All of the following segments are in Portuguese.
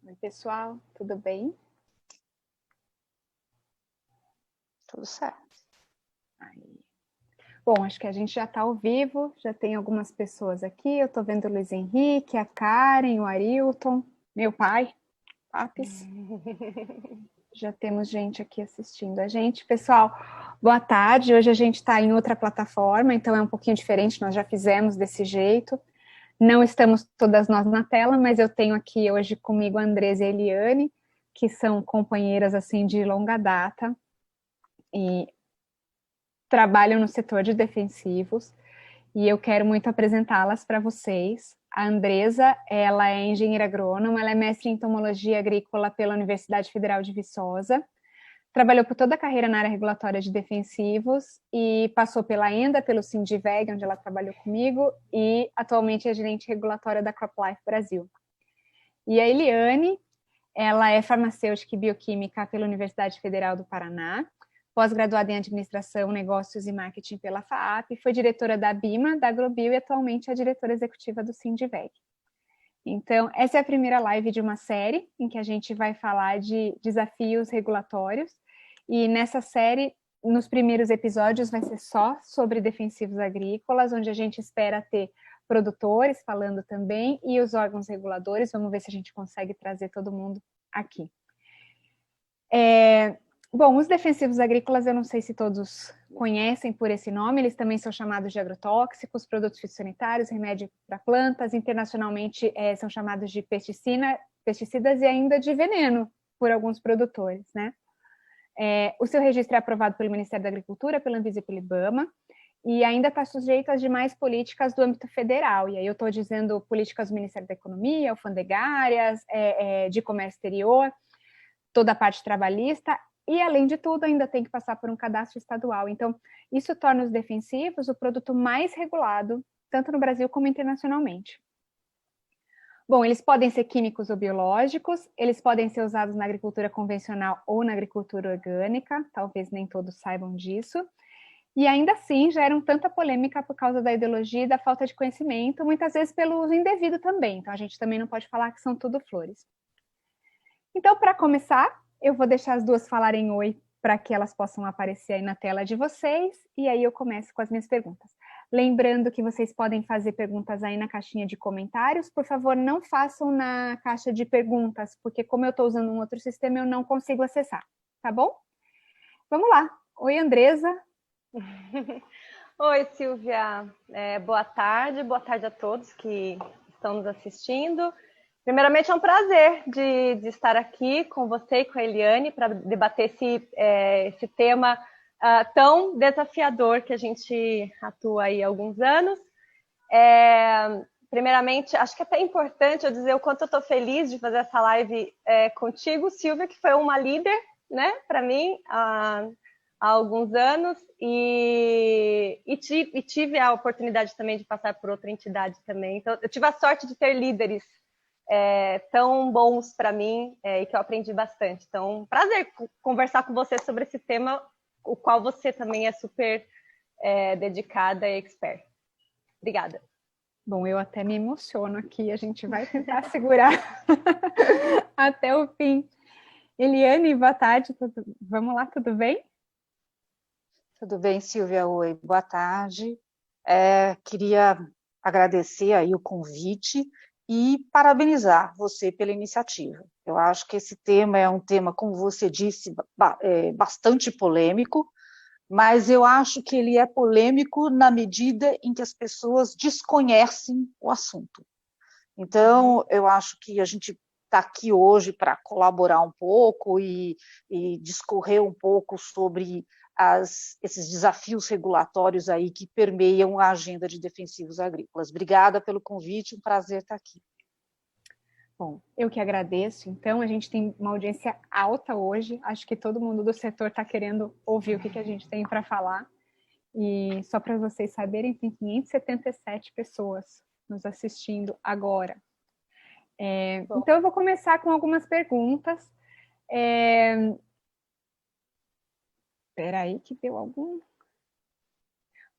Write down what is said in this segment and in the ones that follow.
Oi, pessoal, tudo bem? Tudo certo. Aí. Bom, acho que a gente já está ao vivo, já tem algumas pessoas aqui. Eu estou vendo o Luiz Henrique, a Karen, o Arilton, meu pai, Papis. Já temos gente aqui assistindo a gente. Pessoal, boa tarde. Hoje a gente está em outra plataforma, então é um pouquinho diferente, nós já fizemos desse jeito. Não estamos todas nós na tela, mas eu tenho aqui hoje comigo a Andresa e a Eliane, que são companheiras assim de longa data e trabalham no setor de defensivos, e eu quero muito apresentá-las para vocês. A Andresa, ela é engenheira agrônoma, ela é mestre em entomologia agrícola pela Universidade Federal de Viçosa, trabalhou por toda a carreira na área regulatória de defensivos e passou pela ENDA, pelo Sindiveg, onde ela trabalhou comigo, e atualmente é gerente regulatória da CropLife Brasil. E a Eliane, ela é farmacêutica e bioquímica pela Universidade Federal do Paraná, pós-graduada em Administração, Negócios e Marketing pela FAAP, foi diretora da BIMA, da Agrobio e atualmente é diretora executiva do Sindiveg. Então, essa é a primeira live de uma série em que a gente vai falar de desafios regulatórios, e nessa série, nos primeiros episódios, vai ser só sobre defensivos agrícolas, onde a gente espera ter produtores falando também e os órgãos reguladores. Vamos ver se a gente consegue trazer todo mundo aqui. Bom, os defensivos agrícolas, eu não sei se todos conhecem por esse nome, eles também são chamados de agrotóxicos, produtos fitossanitários, remédio para plantas, internacionalmente são chamados de pesticidas e ainda de veneno por alguns produtores, né? O seu registro é aprovado pelo Ministério da Agricultura, pela Anvisa e pelo IBAMA, e ainda está sujeito às demais políticas do âmbito federal, e aí eu estou dizendo políticas do Ministério da Economia, alfandegárias, de comércio exterior, toda a parte trabalhista, e além de tudo ainda tem que passar por um cadastro estadual. Então, isso torna os defensivos o produto mais regulado, tanto no Brasil como internacionalmente. Bom, eles podem ser químicos ou biológicos, eles podem ser usados na agricultura convencional ou na agricultura orgânica, talvez nem todos saibam disso, e ainda assim geram tanta polêmica por causa da ideologia e da falta de conhecimento, muitas vezes pelo uso indevido também, então a gente também não pode falar que são tudo flores. Então, para começar, eu vou deixar as duas falarem oi, para que elas possam aparecer aí na tela de vocês, e aí eu começo com as minhas perguntas. Lembrando que vocês podem fazer perguntas aí na caixinha de comentários, por favor, não façam na caixa de perguntas, porque como eu estou usando um outro sistema, eu não consigo acessar, tá bom? Vamos lá. Oi, Andresa. Oi, Silvia. Boa tarde a todos que estão nos assistindo. Primeiramente, é um prazer de estar aqui com você e com a Eliane para debater esse tema tão desafiador que a gente atua aí há alguns anos. Primeiramente, acho que é até importante eu dizer o quanto eu estou feliz de fazer essa live contigo, Silvia, que foi uma líder, né, para mim, há alguns anos, e tive a oportunidade também de passar por outra entidade também. Então, eu tive a sorte de ter líderes tão bons para mim e que eu aprendi bastante. Então, prazer conversar com você sobre esse tema, o qual você também é super dedicada e expert. Obrigada. Bom, eu até me emociono aqui, a gente vai tentar segurar até o fim. Eliane, boa tarde, vamos lá, tudo bem? Tudo bem, Silvia? Oi, boa tarde. Queria agradecer aí o convite e parabenizar você pela iniciativa. Eu acho que esse tema é um tema, como você disse, bastante polêmico, mas eu acho que ele é polêmico na medida em que as pessoas desconhecem o assunto. Então, eu acho que a gente está aqui hoje para colaborar um pouco e discorrer um pouco sobre esses desafios regulatórios aí que permeiam a agenda de defensivos agrícolas. Obrigada pelo convite, um prazer estar aqui. Bom, eu que agradeço. Então, a gente tem uma audiência alta hoje. Acho que todo mundo do setor está querendo ouvir o que a gente tem para falar. E só para vocês saberem, tem 577 pessoas nos assistindo agora. Então, eu vou começar com algumas perguntas. Espera aí que deu algum...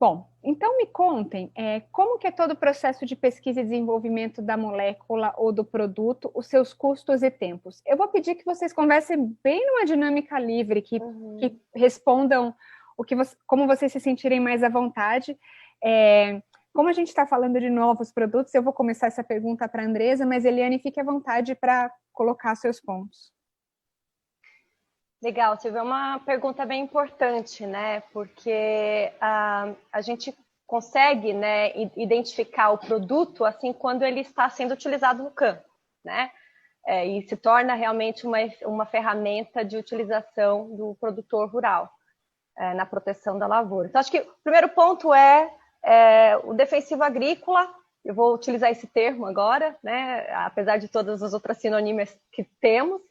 Bom, então me contem como que é todo o processo de pesquisa e desenvolvimento da molécula ou do produto, os seus custos e tempos. Eu vou pedir que vocês conversem bem numa dinâmica livre, que respondam como vocês se sentirem mais à vontade. Como a gente está falando de novos produtos, eu vou começar essa pergunta para a Andresa, mas Eliane, fique à vontade para colocar seus pontos. Legal, Silvia, é uma pergunta bem importante, né? Porque a gente consegue, né, identificar o produto assim quando ele está sendo utilizado no campo, né? E se torna realmente uma ferramenta de utilização do produtor rural na proteção da lavoura. Então, acho que o primeiro ponto é o defensivo agrícola. Eu vou utilizar esse termo agora, né? Apesar de todas as outras sinônimas que temos.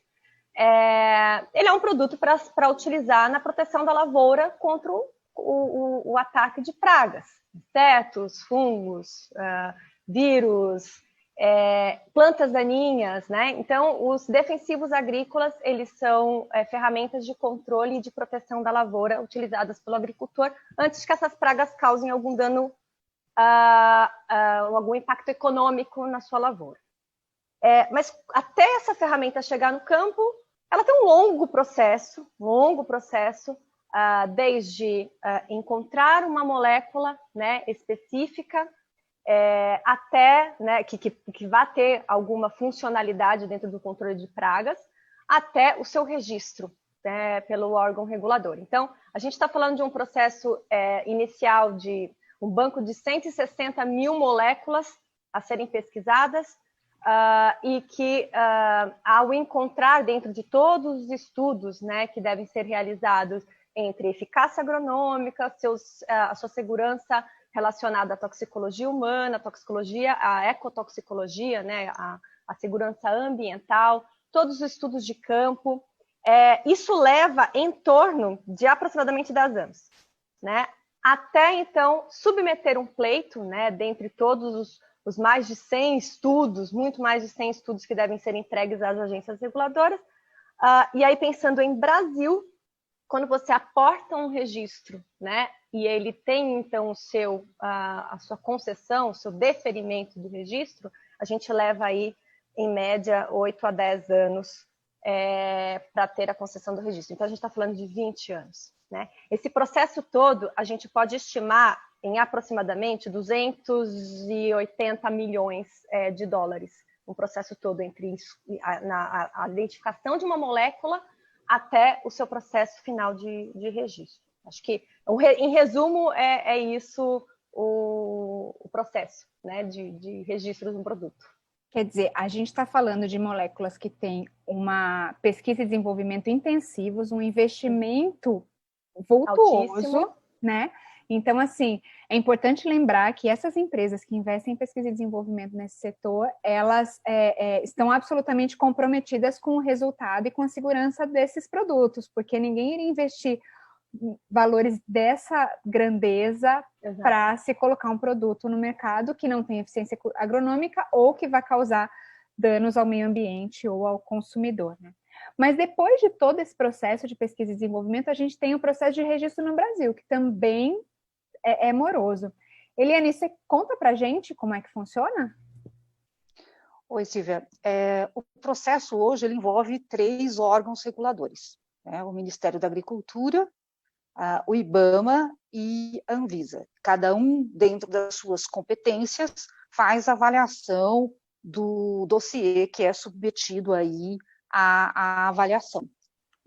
Ele é um produto para utilizar na proteção da lavoura contra o ataque de pragas, insetos, fungos, vírus, plantas daninhas, né? Então, os defensivos agrícolas, eles são ferramentas de controle e de proteção da lavoura utilizadas pelo agricultor antes que essas pragas causem algum dano, algum impacto econômico na sua lavoura. Mas até essa ferramenta chegar no campo, ela tem um longo processo, desde encontrar uma molécula, né, específica, até, né, que vá ter alguma funcionalidade dentro do controle de pragas, até o seu registro, né, pelo órgão regulador. Então, a gente está falando de um processo inicial de um banco de 160 mil moléculas a serem pesquisadas, e que, ao encontrar dentro de todos os estudos, né, que devem ser realizados entre eficácia agronômica, a sua segurança relacionada à toxicologia humana, a ecotoxicologia, né, a segurança ambiental, todos os estudos de campo, isso leva em torno de aproximadamente 10 anos, né? Até, então, submeter um pleito, né, dentre todos os mais de 100 estudos, muito mais de 100 estudos que devem ser entregues às agências reguladoras. E aí, pensando em Brasil, quando você aporta um registro, né, e ele tem, então, a sua concessão, o seu deferimento do registro, a gente leva aí, em média, 8 a 10 anos para ter a concessão do registro. Então, a gente está falando de 20 anos. Né? Esse processo todo, a gente pode estimar em aproximadamente 280 milhões de dólares, um processo todo entre a identificação de uma molécula até o seu processo final de registro. Acho que, em resumo, é isso o processo, né, de registro de um produto. Quer dizer, a gente está falando de moléculas que têm uma pesquisa e desenvolvimento intensivos, um investimento vultuoso, altíssimo, né? Então, assim, é importante lembrar que essas empresas que investem em pesquisa e desenvolvimento nesse setor, elas estão absolutamente comprometidas com o resultado e com a segurança desses produtos, porque ninguém iria investir valores dessa grandeza para se colocar um produto no mercado que não tem eficiência agronômica ou que vai causar danos ao meio ambiente ou ao consumidor, né? Mas depois de todo esse processo de pesquisa e desenvolvimento, a gente tem o processo de registro no Brasil, que também é moroso. Eliane, você conta para a gente como é que funciona? Oi, Silvia. O processo hoje ele envolve 3 órgãos reguladores, né? O Ministério da Agricultura, o IBAMA e a Anvisa. Cada um, dentro das suas competências, faz a avaliação do dossiê que é submetido aí à avaliação.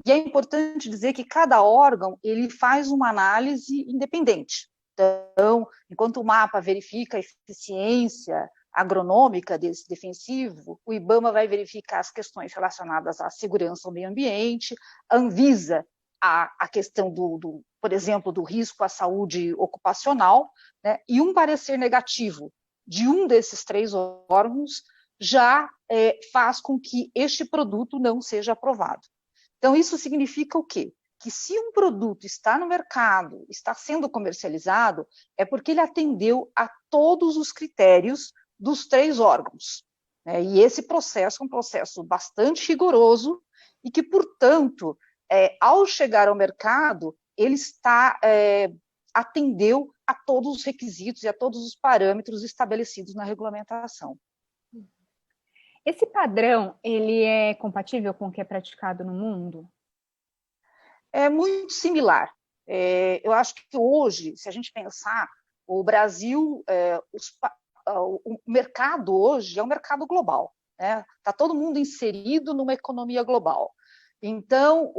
E é importante dizer que cada órgão ele faz uma análise independente. Então, enquanto o MAPA verifica a eficiência agronômica desse defensivo, o IBAMA vai verificar as questões relacionadas à segurança ao meio ambiente, a Anvisa a questão por exemplo, do risco à saúde ocupacional, né? E um parecer negativo de um desses 3 órgãos já faz com que este produto não seja aprovado. Então, isso significa o quê? Que se um produto está no mercado, está sendo comercializado, é porque ele atendeu a todos os critérios dos 3 órgãos. Né? E esse processo é um processo bastante rigoroso e que, portanto, ao chegar ao mercado, ele atendeu a todos os requisitos e a todos os parâmetros estabelecidos na regulamentação. Esse padrão, ele é compatível com o que é praticado no mundo? É muito similar. Eu acho que hoje, se a gente pensar, o Brasil, o mercado hoje é um mercado global, né? Está todo mundo inserido numa economia global. Então,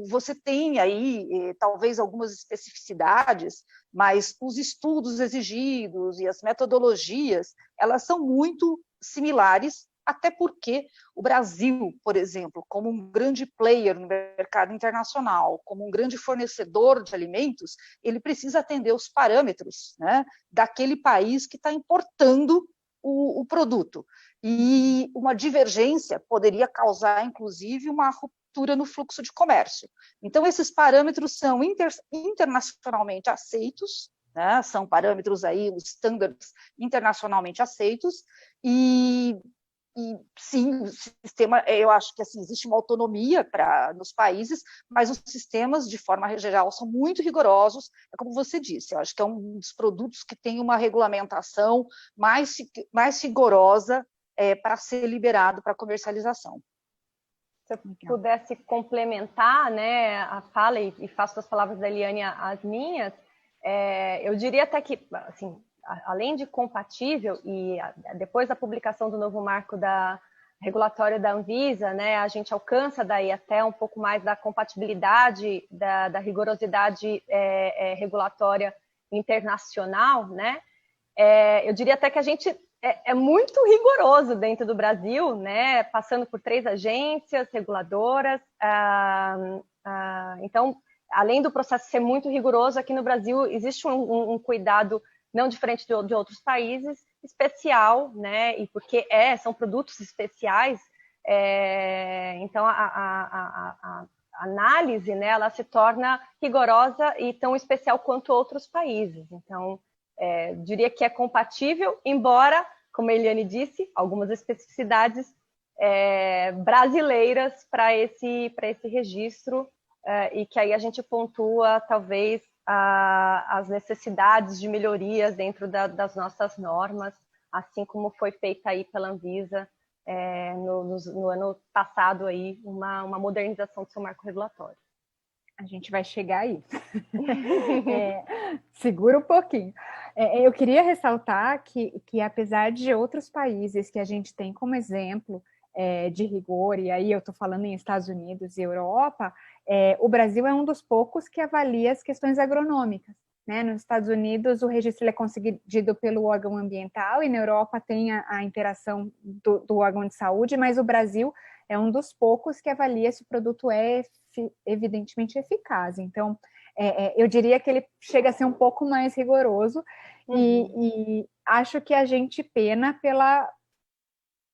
você tem aí, talvez, algumas especificidades, mas os estudos exigidos e as metodologias, elas são muito similares, até porque o Brasil, por exemplo, como um grande player no mercado internacional, como um grande fornecedor de alimentos, ele precisa atender os parâmetros, né, daquele país que está importando o produto. E uma divergência poderia causar, inclusive, uma ruptura no fluxo de comércio. Então, esses parâmetros são internacionalmente aceitos, né, são parâmetros aí, os standards internacionalmente aceitos, e sim, o sistema, eu acho que assim, existe uma autonomia nos países, mas os sistemas, de forma geral, são muito rigorosos. É como você disse, eu acho que é um dos produtos que tem uma regulamentação mais rigorosa para ser liberado para comercialização. Se eu pudesse complementar, né, a fala, e faço das palavras da Eliane as minhas, eu diria até que, assim, além de compatível, e depois da publicação do novo marco regulatório da Anvisa, né, a gente alcança daí até um pouco mais da compatibilidade, da rigorosidade regulatória internacional, né? Eu diria até que a gente é muito rigoroso dentro do Brasil, né, passando por 3 agências reguladoras. Então, além do processo ser muito rigoroso, aqui no Brasil existe um cuidado não diferente de outros países, especial, né? E porque são produtos especiais, então a análise, né, ela se torna rigorosa e tão especial quanto outros países. Então, diria que é compatível, embora, como a Eliane disse, algumas especificidades brasileiras para esse registro, e que aí a gente pontua, talvez, as necessidades de melhorias dentro das nossas normas, assim como foi feita aí pela Anvisa no ano passado, aí, uma modernização do seu marco regulatório. A gente vai chegar aí. Segura um pouquinho. Eu queria ressaltar que, apesar de outros países que a gente tem como exemplo de rigor, e aí eu estou falando em Estados Unidos e Europa, o Brasil é um dos poucos que avalia as questões agronômicas, né? Nos Estados Unidos, o registro é concedido pelo órgão ambiental, e na Europa tem a interação do órgão de saúde, mas o Brasil é um dos poucos que avalia se o produto é evidentemente eficaz. Então, eu diria que ele chega a ser um pouco mais rigoroso, e acho que a gente pena pela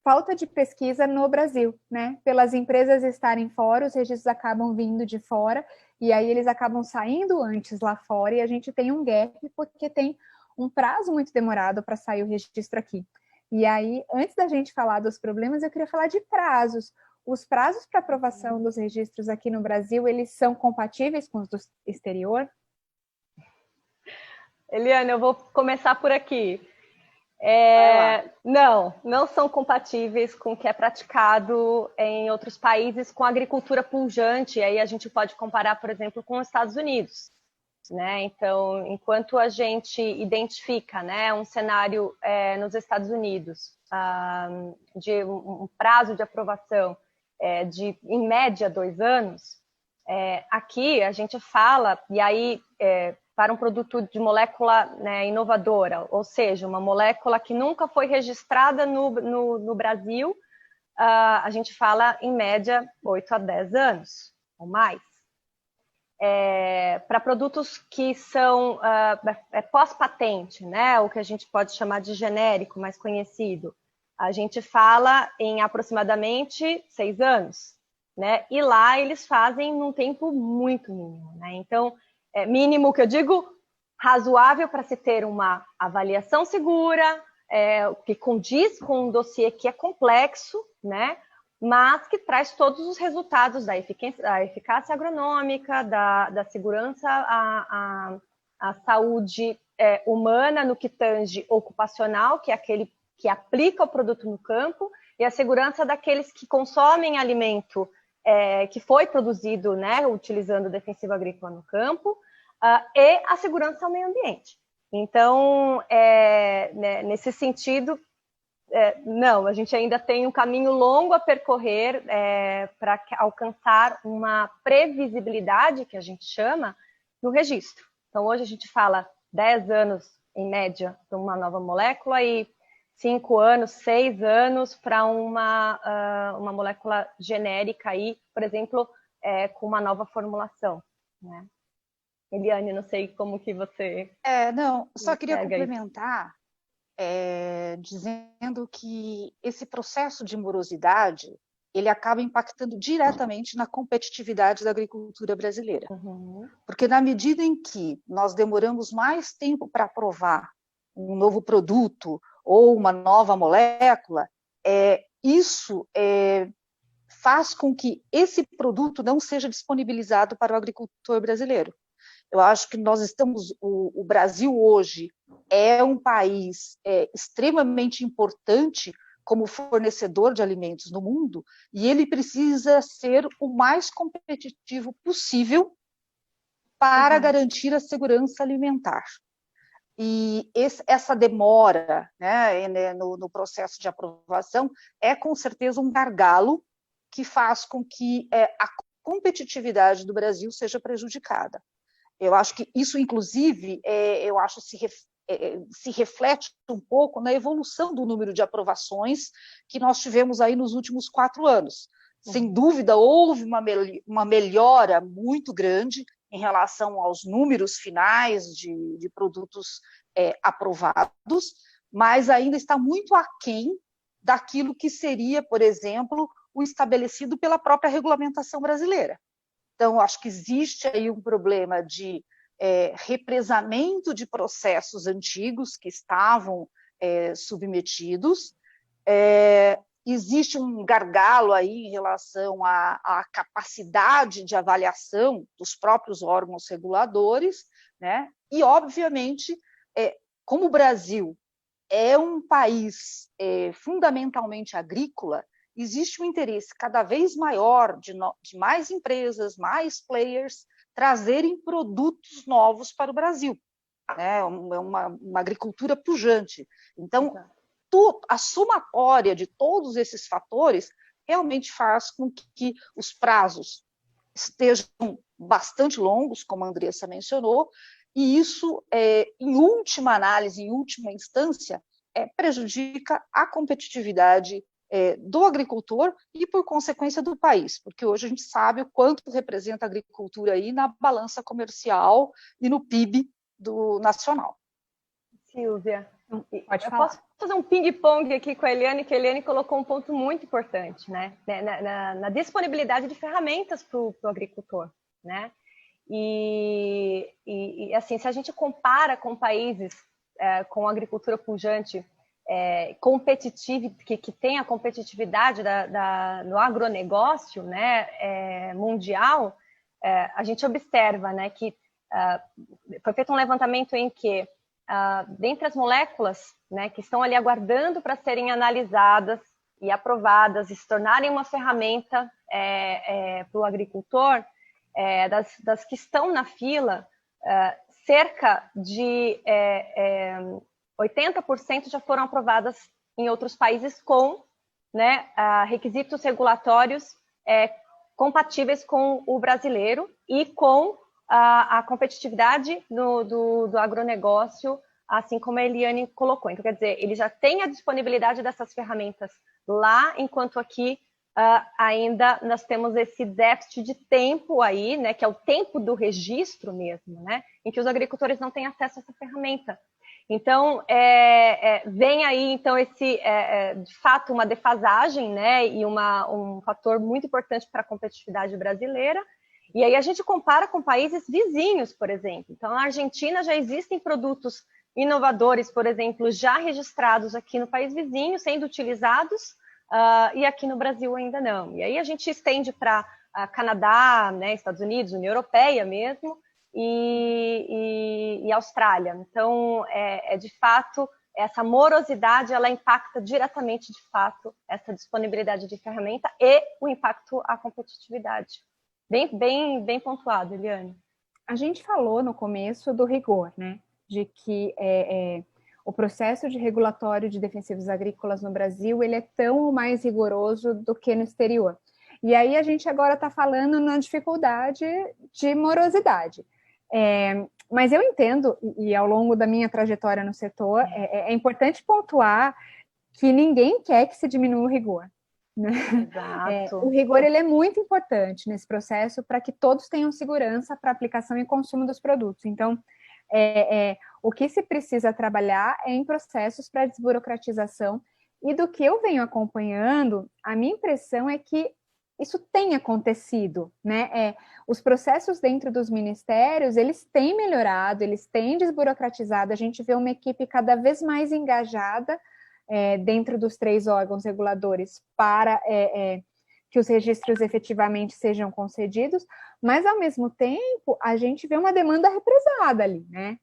falta de pesquisa no Brasil, né? Pelas empresas estarem fora, os registros acabam vindo de fora, e aí eles acabam saindo antes lá fora, e a gente tem um gap, porque tem um prazo muito demorado para sair o registro aqui. E aí, antes da gente falar dos problemas, eu queria falar de prazos. Os prazos para aprovação dos registros aqui no Brasil, eles são compatíveis com os do exterior? Eliane, eu vou começar por aqui. Não são compatíveis com o que é praticado em outros países com agricultura pujante. Aí a gente pode comparar, por exemplo, com os Estados Unidos, né? Então, enquanto a gente identifica, né, um cenário nos Estados Unidos de um prazo de aprovação de, em média, 2 anos, aqui a gente fala, e aí para um produto de molécula, né, inovadora, ou seja, uma molécula que nunca foi registrada no Brasil, a gente fala, em média, 8 a 10 anos, ou mais. Para produtos que são pós-patente, né, o que a gente pode chamar de genérico, mais conhecido, a gente fala em aproximadamente 6 anos, né, e lá eles fazem num tempo muito mínimo, né, então, mínimo que eu digo, razoável para se ter uma avaliação segura, que condiz com um dossiê que é complexo, né, mas que traz todos os resultados da eficácia agronômica, da segurança à saúde humana no que tange ocupacional, que é aquele que aplica o produto no campo, e a segurança daqueles que consomem alimento que foi produzido, né, utilizando o defensivo agrícola no campo, e a segurança ao meio ambiente. Então, né, nesse sentido, não, a gente ainda tem um caminho longo a percorrer para alcançar uma previsibilidade, que a gente chama, no registro. Então, hoje a gente fala 10 anos, em média, para uma nova molécula e 5 anos, 6 anos para uma molécula genérica, aí, por exemplo, com uma nova formulação, né? Eliane, não sei como que você... Não, só queria complementar, dizendo que esse processo de morosidade, ele acaba impactando diretamente na competitividade da agricultura brasileira. Uhum. Porque na medida em que nós demoramos mais tempo para aprovar um novo produto ou uma nova molécula, isso faz com que esse produto não seja disponibilizado para o agricultor brasileiro. Eu acho que o Brasil hoje é um país extremamente importante como fornecedor de alimentos no mundo, e ele precisa ser o mais competitivo possível para garantir a segurança alimentar. E essa demora, né, no processo de aprovação é, com certeza, um gargalo que faz com que a competitividade do Brasil seja prejudicada. Eu acho que isso, inclusive, se reflete um pouco na evolução do número de aprovações que nós tivemos aí nos últimos 4 anos. Sem dúvida, houve uma melhora muito grande em relação aos números finais de produtos aprovados, mas ainda está muito aquém daquilo que seria, por exemplo, o estabelecido pela própria regulamentação brasileira. Então, acho que existe aí um problema de represamento de processos antigos que estavam submetidos. Existe um gargalo aí em relação à capacidade de avaliação dos próprios órgãos reguladores, né? E, obviamente, como o Brasil é um país fundamentalmente agrícola, existe um interesse cada vez maior de mais empresas, mais players, trazerem produtos novos para o Brasil. É uma agricultura pujante. Então, a somatória de todos esses fatores realmente faz com que os prazos estejam bastante longos, como a Andressa mencionou, e isso, em última análise, em última instância, prejudica a competitividade do agricultor e, por consequência, do país, porque hoje a gente sabe o quanto representa a agricultura aí na balança comercial e no PIB nacional. Silvia, pode falar. Posso fazer um ping-pong aqui com a Eliane, que a Eliane colocou um ponto muito importante, né? Na disponibilidade de ferramentas para o agricultor, né? E assim, se a gente compara com países com agricultura pujante, competitivo, que tem a competitividade no agronegócio, né, mundial, a gente observa, né, que foi feito um levantamento em que, dentre as moléculas, né, que estão ali aguardando para serem analisadas e aprovadas e se tornarem uma ferramenta para o agricultor, das que estão na fila, cerca de 80% já foram aprovadas em outros países com, né, requisitos regulatórios compatíveis com o brasileiro e com a competitividade do agronegócio, assim como a Eliane colocou. Então, quer dizer, ele já tem a disponibilidade dessas ferramentas lá, enquanto aqui ainda nós temos esse déficit de tempo aí, né, que é o tempo do registro mesmo, né, em que os agricultores não têm acesso a essa ferramenta. Então, vem aí, então, de fato, uma defasagem, né, e um fator muito importante para a competitividade brasileira. E aí a gente compara com países vizinhos, por exemplo. Então, na Argentina já existem produtos inovadores, por exemplo, já registrados aqui no país vizinho, sendo utilizados, e aqui no Brasil ainda não. E aí a gente estende para Canadá, né, Estados Unidos, União Europeia mesmo, e Austrália. Então, de fato, essa morosidade, ela impacta diretamente, de fato, essa disponibilidade de ferramenta e o impacto à competitividade. Bem pontuado, Eliane. A gente falou no começo do rigor, né? De que o processo de regulatório de defensivos agrícolas no Brasil, ele é tão mais rigoroso do que no exterior. E aí a gente agora está falando na dificuldade de morosidade. Mas eu entendo, e ao longo da minha trajetória no setor, é importante pontuar que ninguém quer que se diminua o rigor. Né? Exato. O rigor ele é muito importante nesse processo para que todos tenham segurança para aplicação e consumo dos produtos. Então, o que se precisa trabalhar é em processos para desburocratização, e do que eu venho acompanhando, a minha impressão é que isso tem acontecido, né? Os processos dentro dos ministérios, eles têm melhorado, eles têm desburocratizado, a gente vê uma equipe cada vez mais engajada dentro dos 3 órgãos reguladores para que os registros efetivamente sejam concedidos, mas, ao mesmo tempo, a gente vê uma demanda represada ali, né?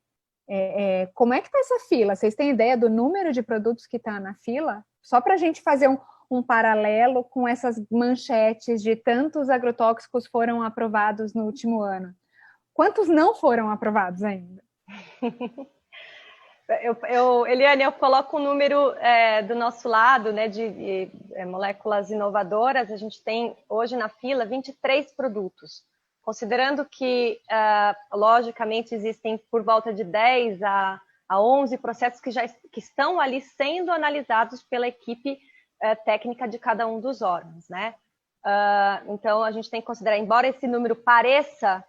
Como é que está essa fila? Vocês têm ideia do número de produtos que está na fila? Só para a gente fazer um paralelo com essas manchetes de tantos agrotóxicos foram aprovados no último ano. Quantos não foram aprovados ainda? Eliane, eu coloco um número do nosso lado, né, de moléculas inovadoras. A gente tem hoje na fila 23 produtos, considerando que, logicamente, existem por volta de 10 a 11 processos que estão ali sendo analisados pela equipe técnica de cada um dos órgãos, né? Então, a gente tem que considerar, embora esse número pareça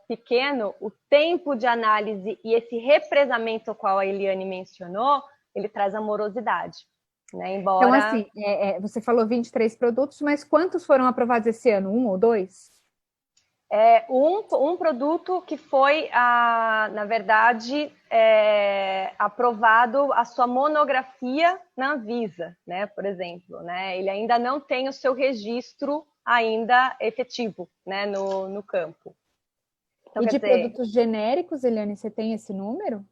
pequeno, o tempo de análise e esse represamento ao qual a Eliane mencionou, ele traz amorosidade. Né? Embora... Então, assim, você falou 23 produtos, mas quantos foram aprovados esse ano? 1 ou 2? Um produto que foi, na verdade, aprovado a sua monografia na Anvisa, né, por exemplo. Né? Ele ainda não tem o seu registro ainda efetivo, né, no campo. Então, e de produtos genéricos, Eliane, você tem esse número?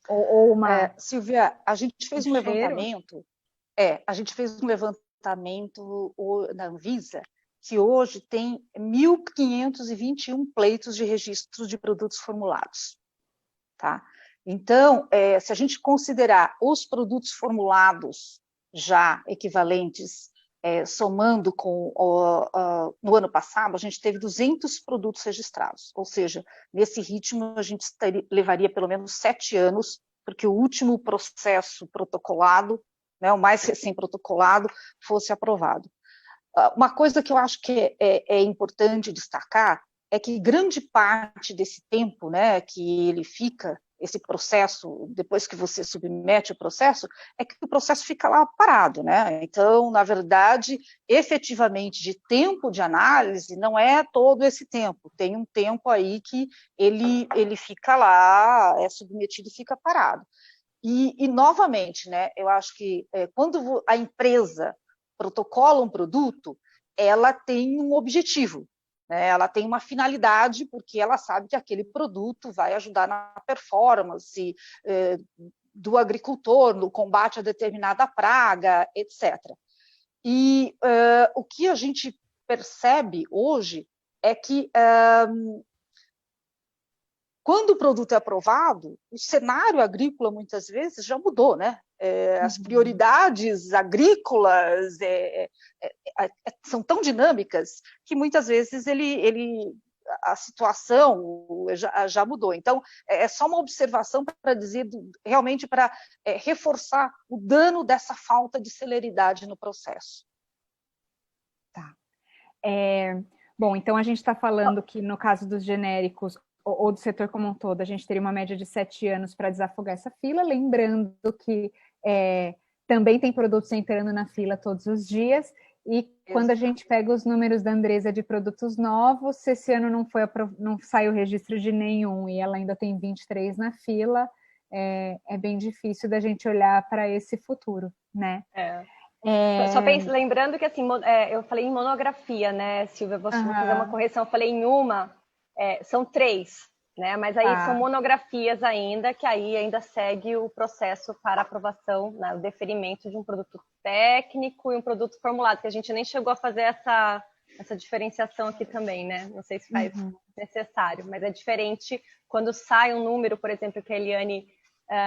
Ou uma... Silvia, a gente fez um levantamento. A gente fez um levantamento na Anvisa, que hoje tem 1.521 pleitos de registro de produtos formulados. Tá? Então, se a gente considerar os produtos formulados já equivalentes, somando com no ano passado, a gente teve 200 produtos registrados. Ou seja, nesse ritmo, a gente levaria pelo menos 7 anos, porque o último processo protocolado, né, o mais recém-protocolado, fosse aprovado. Uma coisa que eu acho que é importante destacar é que grande parte desse tempo, né, que ele fica, esse processo, depois que você submete o processo, é que o processo fica lá parado, né? Então, na verdade, efetivamente, de tempo de análise, não é todo esse tempo. Tem um tempo aí que ele fica lá, é submetido e fica parado. E novamente, né, eu acho que quando a empresa protocola um produto, ela tem um objetivo, né? Ela tem uma finalidade, porque ela sabe que aquele produto vai ajudar na performance do agricultor, no combate a determinada praga, etc. E o que a gente percebe hoje é que quando o produto é aprovado, o cenário agrícola muitas vezes já mudou, né? As prioridades agrícolas são tão dinâmicas que muitas vezes a situação já mudou. Então, é só uma observação para dizer, realmente para reforçar o dano dessa falta de celeridade no processo. Tá. Bom, então a gente está falando que no caso dos genéricos ou do setor como um todo, a gente teria uma média de 7 anos para desafogar essa fila, lembrando que também tem produtos entrando na fila todos os dias, e quando a gente pega os números da Andresa de produtos novos, se esse ano não saiu registro de nenhum e ela ainda tem 23 na fila, é bem difícil da gente olhar para esse futuro, né? Só lembrando que assim, eu falei em monografia, né, Silvia? Vou fazer uma correção, eu falei em uma, são 3, né? Mas aí Tá. são monografias ainda, que aí ainda segue o processo para aprovação, né, o deferimento de um produto técnico e um produto formulado, que a gente nem chegou a fazer essa diferenciação aqui também, né? Não sei se faz necessário, mas é diferente quando sai um número, por exemplo, que a Eliane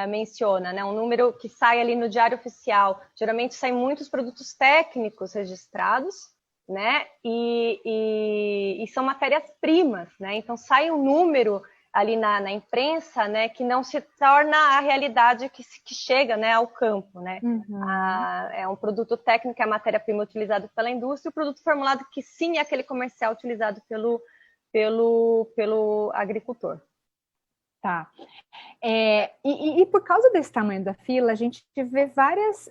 menciona, né? Um número que sai ali no Diário Oficial. Geralmente saem muitos produtos técnicos registrados, né? E são matérias-primas, né? Então sai um número ali na imprensa, né, que não se torna a realidade que chega, né, ao campo, né? É um produto técnico, é a matéria-prima utilizada pela indústria, e o produto formulado que sim é aquele comercial utilizado pelo agricultor. Tá. E por causa desse tamanho da fila, a gente vê várias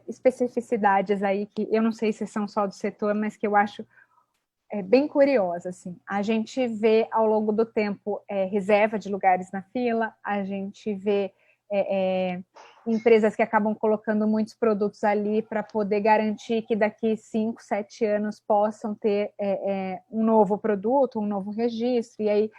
especificidades aí que eu não sei se são só do setor, mas que eu acho bem curiosa, assim. A gente vê ao longo do tempo reserva de lugares na fila, a gente vê empresas que acabam colocando muitos produtos ali para poder garantir que daqui 5, 7 anos possam ter um novo produto, um novo registro, e aí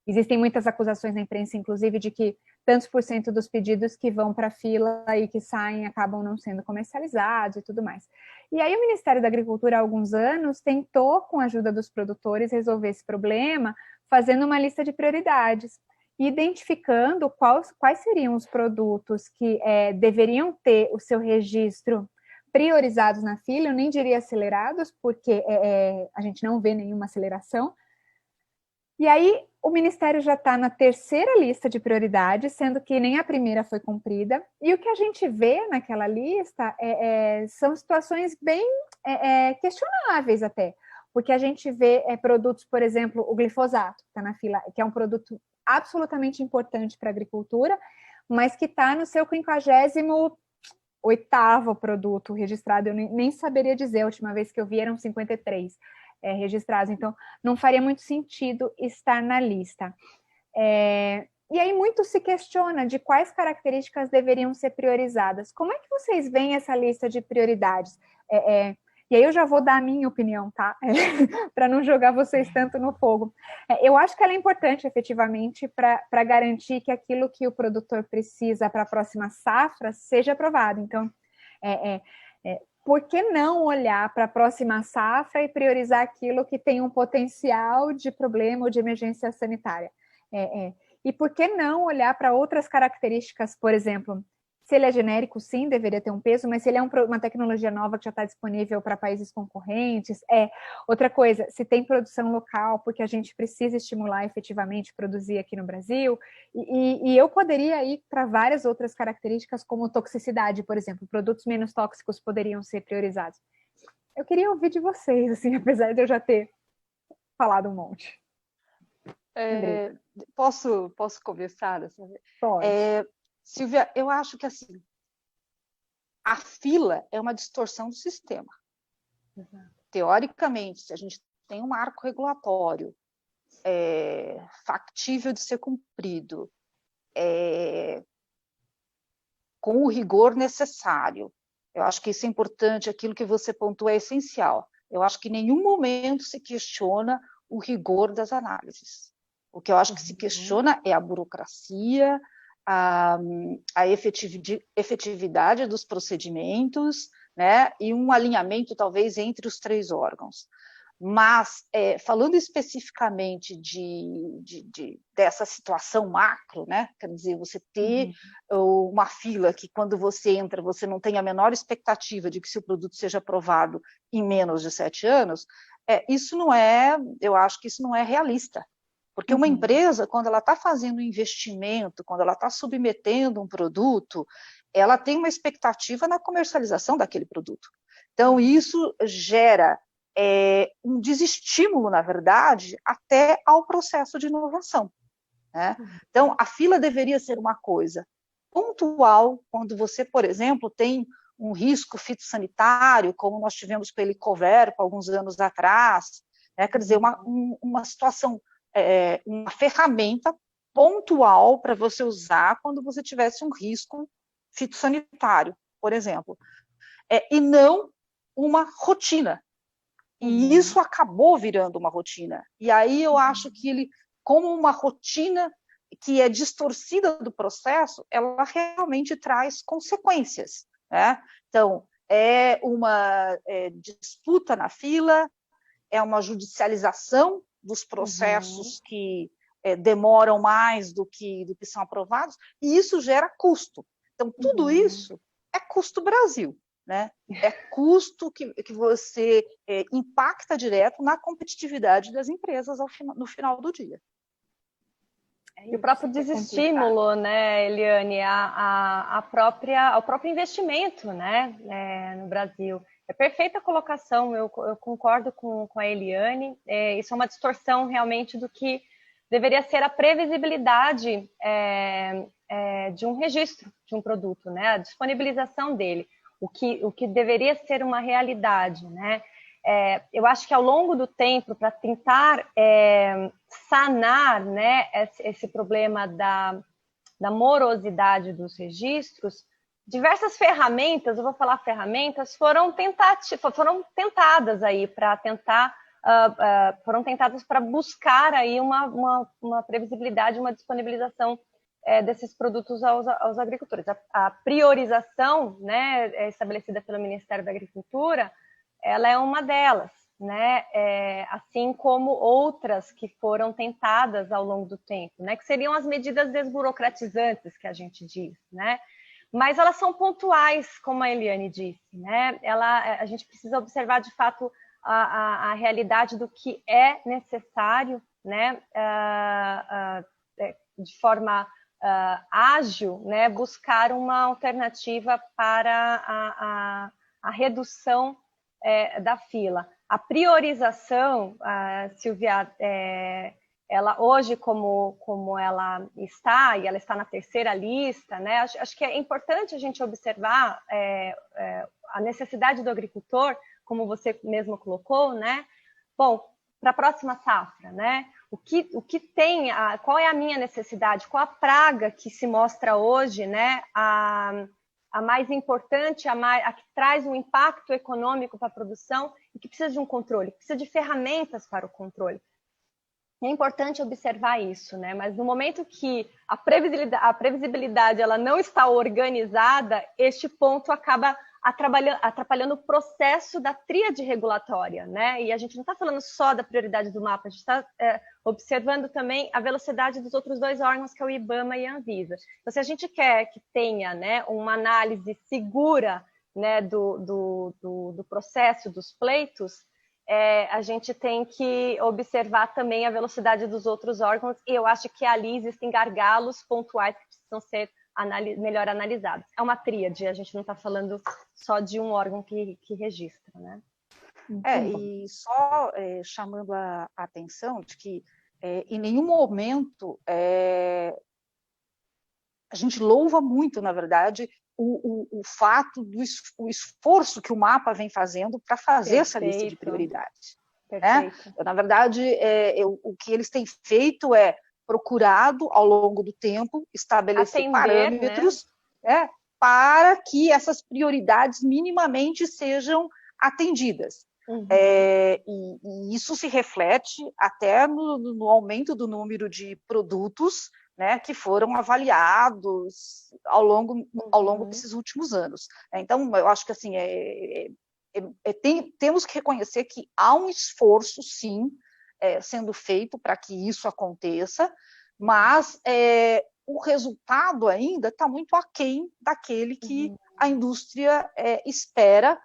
existem muitas acusações na imprensa, inclusive, de que tantos por cento dos pedidos que vão para a fila e que saem acabam não sendo comercializados e tudo mais. E aí o Ministério da Agricultura, há alguns anos, tentou, com a ajuda dos produtores, resolver esse problema, fazendo uma lista de prioridades, identificando quais seriam os produtos que deveriam ter o seu registro priorizados na fila, eu nem diria acelerados, porque a gente não vê nenhuma aceleração. E aí o Ministério já está na terceira lista de prioridades, sendo que nem a primeira foi cumprida. E o que a gente vê naquela lista são situações bem questionáveis até, porque a gente vê produtos, por exemplo, o glifosato, que está na fila, que é um produto absolutamente importante para a agricultura, mas que está no seu 58º produto registrado. Eu nem saberia dizer, a última vez que eu vi eram 53 registrados, então não faria muito sentido estar na lista. E aí muito se questiona de quais características deveriam ser priorizadas. Como é que vocês veem essa lista de prioridades? E aí eu já vou dar a minha opinião, tá? Para não jogar vocês tanto no fogo. Eu acho que ela é importante, efetivamente, para garantir que aquilo que o produtor precisa para a próxima safra seja aprovado. Então, por que não olhar para a próxima safra e priorizar aquilo que tem um potencial de problema ou de emergência sanitária? E por que não olhar para outras características, por exemplo, se ele é genérico, sim, deveria ter um peso, mas se ele é uma tecnologia nova que já está disponível para países concorrentes, outra coisa, se tem produção local, porque a gente precisa estimular efetivamente produzir aqui no Brasil, e eu poderia ir para várias outras características, como toxicidade, por exemplo, produtos menos tóxicos poderiam ser priorizados. Eu queria ouvir de vocês, assim, apesar de eu já ter falado um monte. Posso começar dessa vez? Pode. Silvia, eu acho que assim, a fila é uma distorção do sistema. Teoricamente, se a gente tem um marco regulatório factível de ser cumprido, com o rigor necessário, eu acho que isso é importante, aquilo que você pontuou é essencial. Eu acho que em nenhum momento se questiona o rigor das análises. O que eu acho que se questiona é a burocracia, a efetividade dos procedimentos, né, e um alinhamento, talvez, entre os 3 órgãos. Mas, falando especificamente dessa situação macro, né, quer dizer, você ter uma fila que, quando você entra, você não tem a menor expectativa de que seu produto seja aprovado em menos de 7 anos, isso não eu acho que isso não é realista. Porque uma empresa, quando ela está fazendo um investimento, quando ela está submetendo um produto, ela tem uma expectativa na comercialização daquele produto. Então, isso gera um desestímulo, na verdade, até ao processo de inovação, né? Então, a fila deveria ser uma coisa pontual, quando você, por exemplo, tem um risco fitossanitário, como nós tivemos com o Helicoverpa alguns anos atrás, né? Quer dizer, uma situação, uma ferramenta pontual para você usar quando você tivesse um risco fitossanitário, por exemplo, e não uma rotina. E isso acabou virando uma rotina. E aí eu acho que ele, como uma rotina que é distorcida do processo, ela realmente traz consequências, né? Então, é uma disputa na fila, é uma judicialização dos processos que demoram mais do que são aprovados, e isso gera custo. Então, tudo isso é custo Brasil, né? É custo que você impacta direto na competitividade das empresas no final do dia. E o próprio desestímulo, né, Eliane, o próprio investimento, né, no Brasil. É perfeita a colocação, eu concordo com a Eliane. Isso é uma distorção realmente do que deveria ser a previsibilidade de um registro de um produto, né, a disponibilização dele, o que deveria ser uma realidade, né. Eu acho que ao longo do tempo, para tentar sanar, né, esse problema da morosidade dos registros, diversas ferramentas, eu vou falar ferramentas, foram tentadas aí para tentar, foram tentadas para buscar aí uma previsibilidade, uma disponibilização desses produtos aos agricultores. A priorização, né, estabelecida pelo Ministério da Agricultura, ela é uma delas, né? Assim como outras que foram tentadas ao longo do tempo, né? Que seriam as medidas desburocratizantes que a gente diz, né? Mas elas são pontuais, como a Eliane disse, né? A gente precisa observar de fato a realidade do que é necessário, né? De forma ágil, né? Buscar uma alternativa para a redução da fila. A priorização, Silvia, ela hoje, como ela está, e ela está na terceira lista, né? Acho que é importante a gente observar a necessidade do agricultor, como você mesmo colocou, né? Bom, para a próxima safra, né? O que tem, qual é a minha necessidade, qual a praga que se mostra hoje, né? A mais importante, a que traz um impacto econômico para a produção e que precisa de um controle, precisa de ferramentas para o controle. É importante observar isso, né? Mas no momento que a previsibilidade ela não está organizada, este ponto acaba atrapalhando o processo da tríade regulatória, né? E a gente não está falando só da prioridade do mapa, a gente está observando também a velocidade dos outros dois órgãos, que é o IBAMA e a Anvisa. Então, se a gente quer que tenha, né, uma análise segura, né, do processo dos pleitos, a gente tem que observar também a velocidade dos outros órgãos, e eu acho que ali existem gargalos pontuais que precisam ser melhor analisados. É uma tríade, a gente não está falando só de um órgão que registra, né? E só chamando a atenção de que em nenhum momento a gente louva muito, na verdade, o fato do esforço que o mapa vem fazendo para fazer essa lista de prioridades. Né? Na verdade, o que eles têm feito é procurado, ao longo do tempo, estabelecer parâmetros, né, para que essas prioridades minimamente sejam atendidas. E isso se reflete até no aumento do número de produtos, né, que foram avaliados ao longo desses últimos anos. Então, eu acho que assim, temos que reconhecer que há um esforço, sim, sendo feito para que isso aconteça, mas o resultado ainda está muito aquém daquele que a indústria espera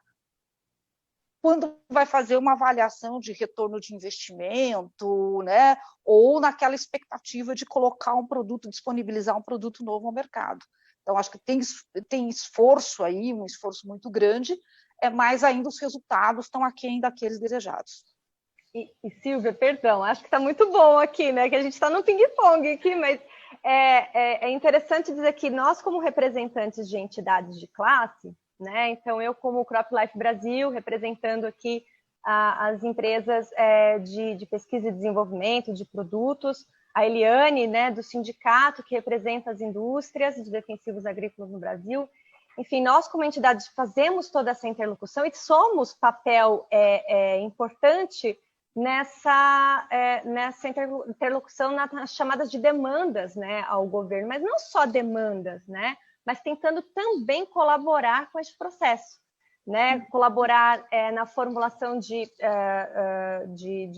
quando vai fazer uma avaliação de retorno de investimento, né, ou naquela expectativa de colocar um produto, disponibilizar um produto novo ao mercado. Então, acho que tem esforço aí, um esforço muito grande, mas ainda os resultados estão aquém daqueles desejados. E Silvia, perdão, acho que está muito bom aqui, né, que a gente está no ping-pong aqui, mas é interessante dizer que nós, como representantes de entidades de classe, né? Então, eu como CropLife Brasil, representando aqui as empresas de pesquisa e desenvolvimento de produtos, a Eliane, né, do sindicato que representa as indústrias de defensivos agrícolas no Brasil, enfim, nós como entidade fazemos toda essa interlocução e somos papel importante nessa interlocução nas chamadas de demandas, né, ao governo, mas não só demandas, né, mas tentando também colaborar com esse processo, né, colaborar na formulação de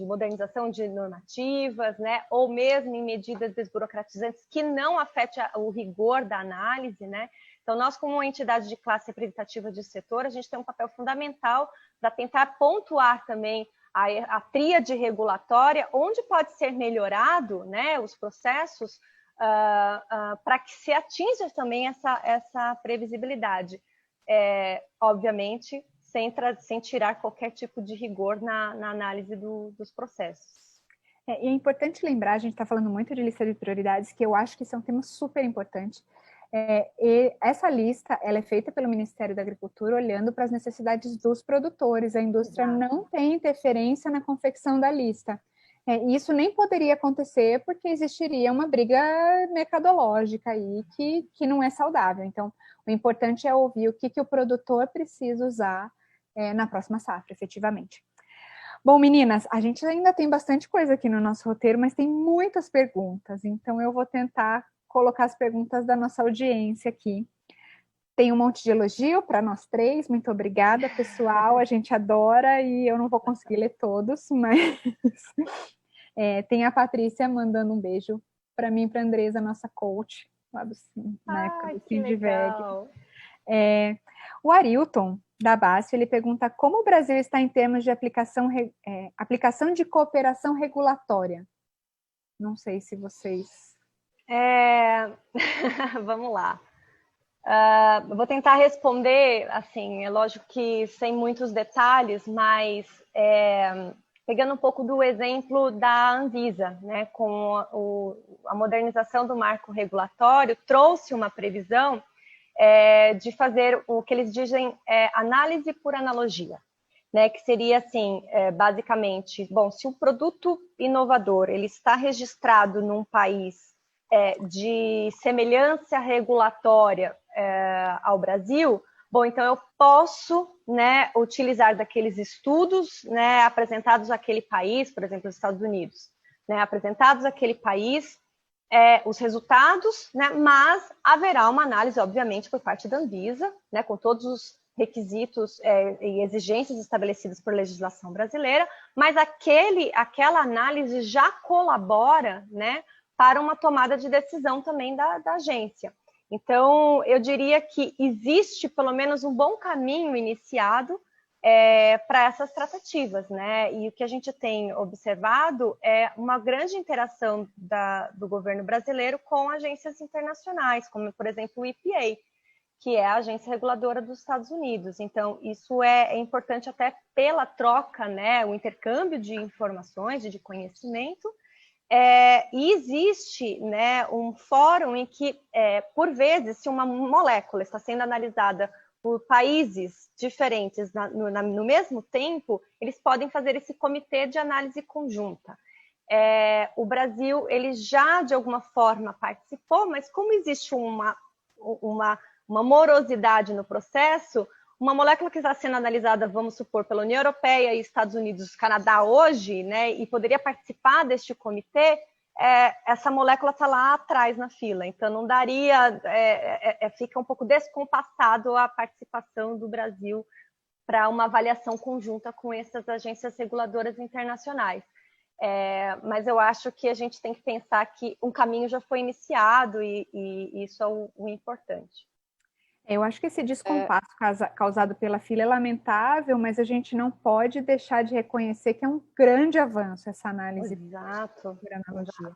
modernização de normativas, né, ou mesmo em medidas desburocratizantes que não afetem o rigor da análise, né. Então, nós, como uma entidade de classe representativa de setor, a gente tem um papel fundamental para tentar pontuar também a tríade regulatória, onde pode ser melhorado, né, os processos para que se atinja também essa previsibilidade. Obviamente, sem tirar qualquer tipo de rigor na análise dos processos. E é importante lembrar, a gente está falando muito de lista de prioridades, que eu acho que isso é um tema super importante. E essa lista ela é feita pelo Ministério da Agricultura olhando para as necessidades dos produtores. A indústria não tem interferência na confecção da lista. Isso nem poderia acontecer porque existiria uma briga mercadológica aí que não é saudável. Então, o importante é ouvir o que o produtor precisa usar na próxima safra, efetivamente. Bom, meninas, a gente ainda tem bastante coisa aqui no nosso roteiro, mas tem muitas perguntas, então eu vou tentar colocar as perguntas da nossa audiência aqui. Tem um monte de elogio para nós três, muito obrigada, pessoal, a gente adora e eu não vou conseguir ler todos, mas tem a Patrícia mandando um beijo para mim e para a Andresa, nossa coach, lá na época do Sindiveg. O Arilton, da BASF, ele pergunta como o Brasil está em termos de aplicação de cooperação regulatória. Não sei se vocês... Vamos lá. Vou tentar responder, assim, é lógico que sem muitos detalhes, mas pegando um pouco do exemplo da Anvisa, né, com a modernização do marco regulatório, trouxe uma previsão de fazer o que eles dizem análise por analogia, né, que seria assim, basicamente, bom, se o produto inovador ele está registrado num país de semelhança regulatória ao Brasil, bom, então eu posso, né, utilizar daqueles estudos, né, apresentados àquele país, por exemplo, os Estados Unidos, né, apresentados àquele país, os resultados, né, mas haverá uma análise, obviamente, por parte da Anvisa, né, com todos os requisitos e exigências estabelecidas por legislação brasileira, mas aquela análise já colabora, né, para uma tomada de decisão também da agência. Então, eu diria que existe pelo menos um bom caminho iniciado para essas tratativas, né? E o que a gente tem observado é uma grande interação do governo brasileiro com agências internacionais, como, por exemplo, o EPA, que é a agência reguladora dos Estados Unidos. Então, isso é importante até pela troca, né? O intercâmbio de informações e de conhecimento. E existe, né, um fórum em que, por vezes, se uma molécula está sendo analisada por países diferentes no mesmo tempo, eles podem fazer esse comitê de análise conjunta. O Brasil, ele já, de alguma forma, participou, mas como existe uma morosidade no processo, uma molécula que está sendo analisada, vamos supor, pela União Europeia e Estados Unidos, Canadá hoje, né, e poderia participar deste comitê, essa molécula está lá atrás na fila. Então, não daria, fica um pouco descompassado a participação do Brasil para uma avaliação conjunta com essas agências reguladoras internacionais. Mas eu acho que a gente tem que pensar que um caminho já foi iniciado e isso é o importante. Eu acho que esse descompasso causado pela fila é lamentável, mas a gente não pode deixar de reconhecer que é um grande avanço essa análise. Exato. Por analogia.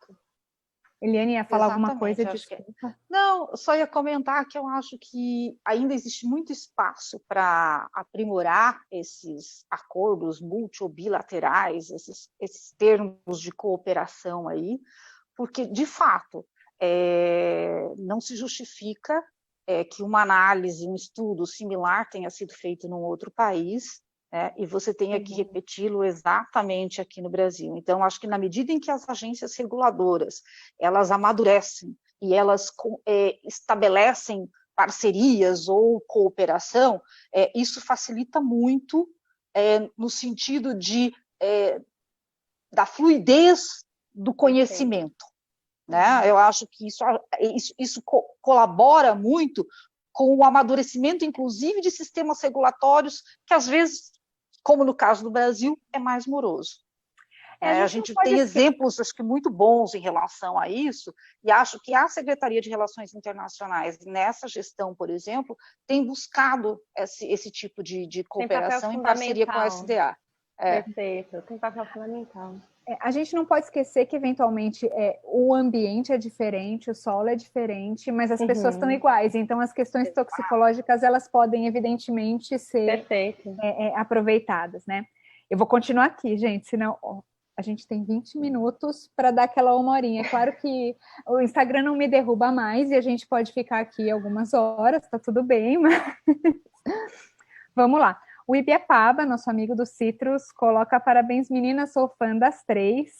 Eliane ia falar alguma coisa? Desculpa. Não, só ia comentar que eu acho que ainda existe muito espaço para aprimorar esses acordos multi ou bilaterais, esses termos de cooperação aí, porque, de fato, não se justifica que uma análise, um estudo similar tenha sido feito num outro país, e você tenha que repeti-lo exatamente aqui no Brasil. Então, acho que na medida em que as agências reguladoras elas amadurecem e elas estabelecem parcerias ou cooperação, isso facilita muito no sentido da fluidez do conhecimento. Né? Eu acho que isso colabora muito com o amadurecimento, inclusive, de sistemas regulatórios que, às vezes, como no caso do Brasil, é mais moroso. A gente tem exemplos, acho que, muito bons em relação a isso, e acho que a Secretaria de Relações Internacionais, nessa gestão, por exemplo, tem buscado esse tipo de cooperação em parceria com a SDA. Perfeito, tem papel fundamental. A gente não pode esquecer que, eventualmente, o ambiente é diferente, o solo é diferente, mas as pessoas estão iguais. Então, as questões toxicológicas, elas podem, evidentemente, ser aproveitadas, né? Eu vou continuar aqui, gente, senão a gente tem 20 minutos para dar aquela 1 horinha. É claro que o Instagram não me derruba mais e a gente pode ficar aqui algumas horas, tá tudo bem, mas... Vamos lá. O Ibiapaba, nosso amigo do Citrus, coloca: parabéns, meninas, sou fã das 3.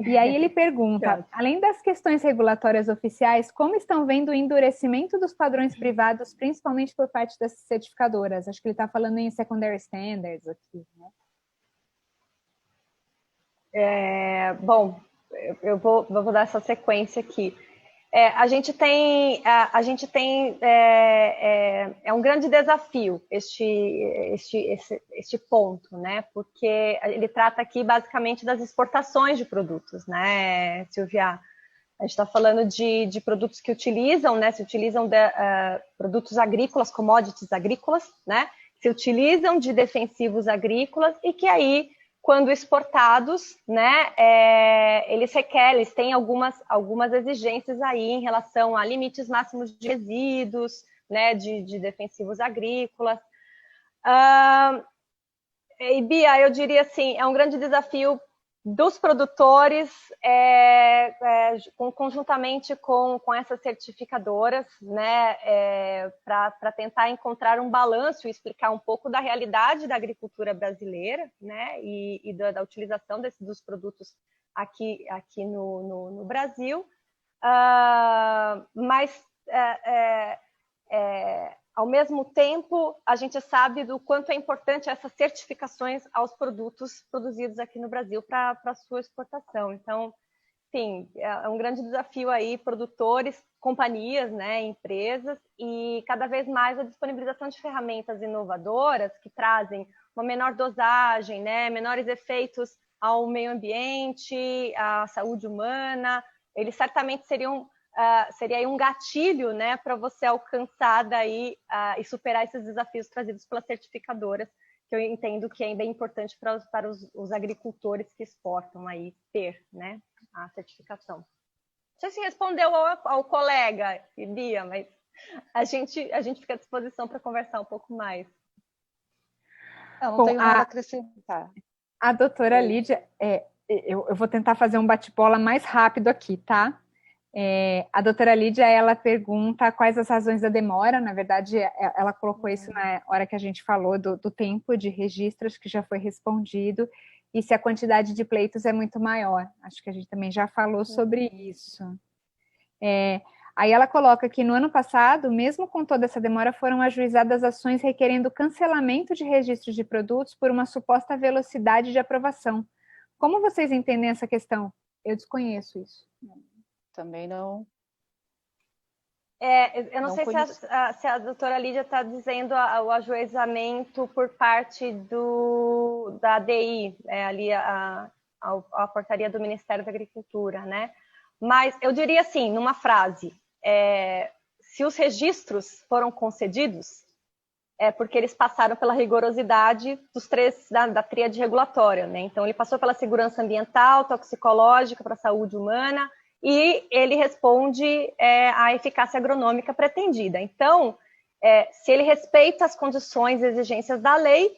E aí ele pergunta, além das questões regulatórias oficiais, como estão vendo o endurecimento dos padrões privados, principalmente por parte das certificadoras? Acho que ele está falando em secondary standards aqui, né? Bom, eu vou dar essa sequência aqui. A gente tem um grande desafio este ponto, né? Porque ele trata aqui basicamente das exportações de produtos, né, Silvia? A gente está falando de produtos que utilizam, né? Se utilizam produtos agrícolas, commodities agrícolas, né? Se utilizam de defensivos agrícolas e que aí, quando exportados, né, eles têm algumas exigências aí em relação a limites máximos de resíduos, né, de defensivos agrícolas. E, Bia, eu diria assim, é um grande desafio dos produtores, conjuntamente com essas certificadoras, né, para tentar encontrar um balanço e explicar um pouco da realidade da agricultura brasileira, né, e da utilização dos produtos aqui no Brasil. Mas, ao mesmo tempo, a gente sabe do quanto é importante essas certificações aos produtos produzidos aqui no Brasil para a sua exportação. Então, enfim, é um grande desafio aí, produtores, companhias, né, empresas, e cada vez mais a disponibilização de ferramentas inovadoras que trazem uma menor dosagem, né, menores efeitos ao meio ambiente, à saúde humana. Eles certamente seria aí um gatilho, né, para você alcançar daí e superar esses desafios trazidos pelas certificadoras, que eu entendo que é bem importante para os agricultores que exportam aí ter, né, a certificação. Não sei se respondeu ao colega, Bia, mas a gente fica à disposição para conversar um pouco mais. Não tenho nada a acrescentar. A doutora Lídia, eu vou tentar fazer um bate-bola mais rápido aqui, tá? A doutora Lídia, ela pergunta quais as razões da demora. Na verdade, ela colocou isso na hora que a gente falou do tempo de registros, que já foi respondido, e se a quantidade de pleitos é muito maior. Acho que a gente também já falou sobre isso. Aí ela coloca que no ano passado, mesmo com toda essa demora, foram ajuizadas ações requerendo cancelamento de registros de produtos por uma suposta velocidade de aprovação. Como vocês entendem essa questão? Eu desconheço isso. Também não. Eu não sei se a doutora Lídia está dizendo o ajuizamento por parte da ADI, ali a portaria do Ministério da Agricultura, né? Mas eu diria assim, numa frase, se os registros foram concedidos, é porque eles passaram pela rigorosidade dos 3 da tríade regulatória, né? Então, ele passou pela segurança ambiental, toxicológica, para a saúde humana, e ele responde à eficácia agronômica pretendida. Então, se ele respeita as condições e exigências da lei,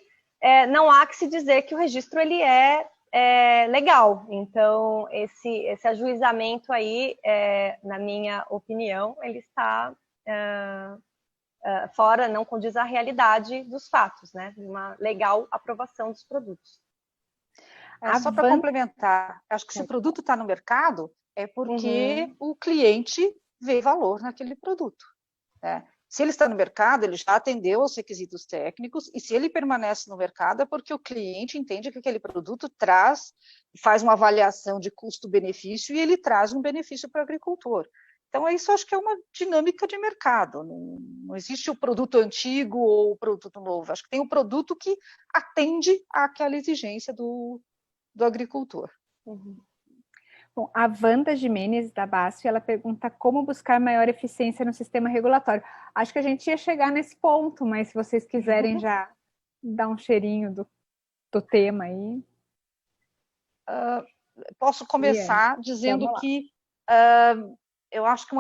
não há que se dizer que o registro ele é legal. Então, esse ajuizamento aí, na minha opinião, ele está fora, não condiz à realidade dos fatos, né? De uma legal aprovação dos produtos. Só para complementar, acho que se o produto está no mercado, é porque o cliente vê valor naquele produto, né? Se ele está no mercado, ele já atendeu aos requisitos técnicos, e se ele permanece no mercado é porque o cliente entende que aquele produto faz uma avaliação de custo-benefício e ele traz um benefício para o agricultor. Então, isso acho que é uma dinâmica de mercado. Não existe o produto antigo ou o produto novo. Acho que tem o produto que atende àquela exigência do agricultor. Uhum. Bom, a Wanda Jimenez, da BASF, ela pergunta como buscar maior eficiência no sistema regulatório. Acho que a gente ia chegar nesse ponto, mas se vocês quiserem já dar um cheirinho do tema aí. Posso começar dizendo que eu acho que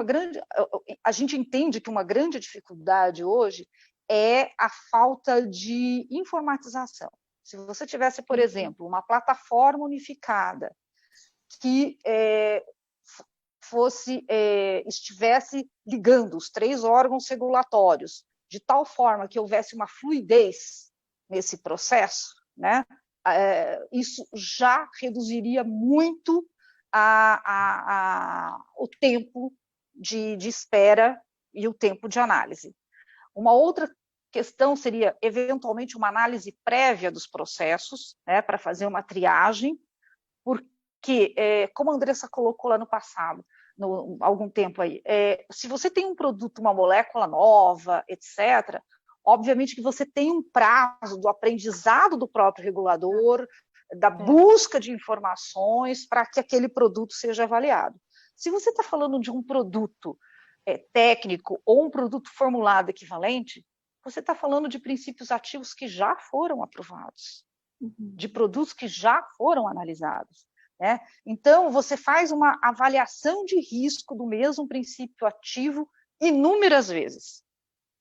a gente entende que uma grande dificuldade hoje é a falta de informatização. Se você tivesse, por exemplo, uma plataforma unificada que estivesse ligando os 3 órgãos regulatórios de tal forma que houvesse uma fluidez nesse processo, né? Isso já reduziria muito o tempo de espera e o tempo de análise. Uma outra questão seria, eventualmente, uma análise prévia dos processos, né, para fazer uma triagem, porque, como a Andressa colocou lá no passado, algum tempo aí, se você tem um produto, uma molécula nova, etc., obviamente que você tem um prazo do aprendizado do próprio regulador, da busca de informações para que aquele produto seja avaliado. Se você está falando de um produto técnico ou um produto formulado equivalente, você está falando de princípios ativos que já foram aprovados, de produtos que já foram analisados, né? Então, você faz uma avaliação de risco do mesmo princípio ativo inúmeras vezes.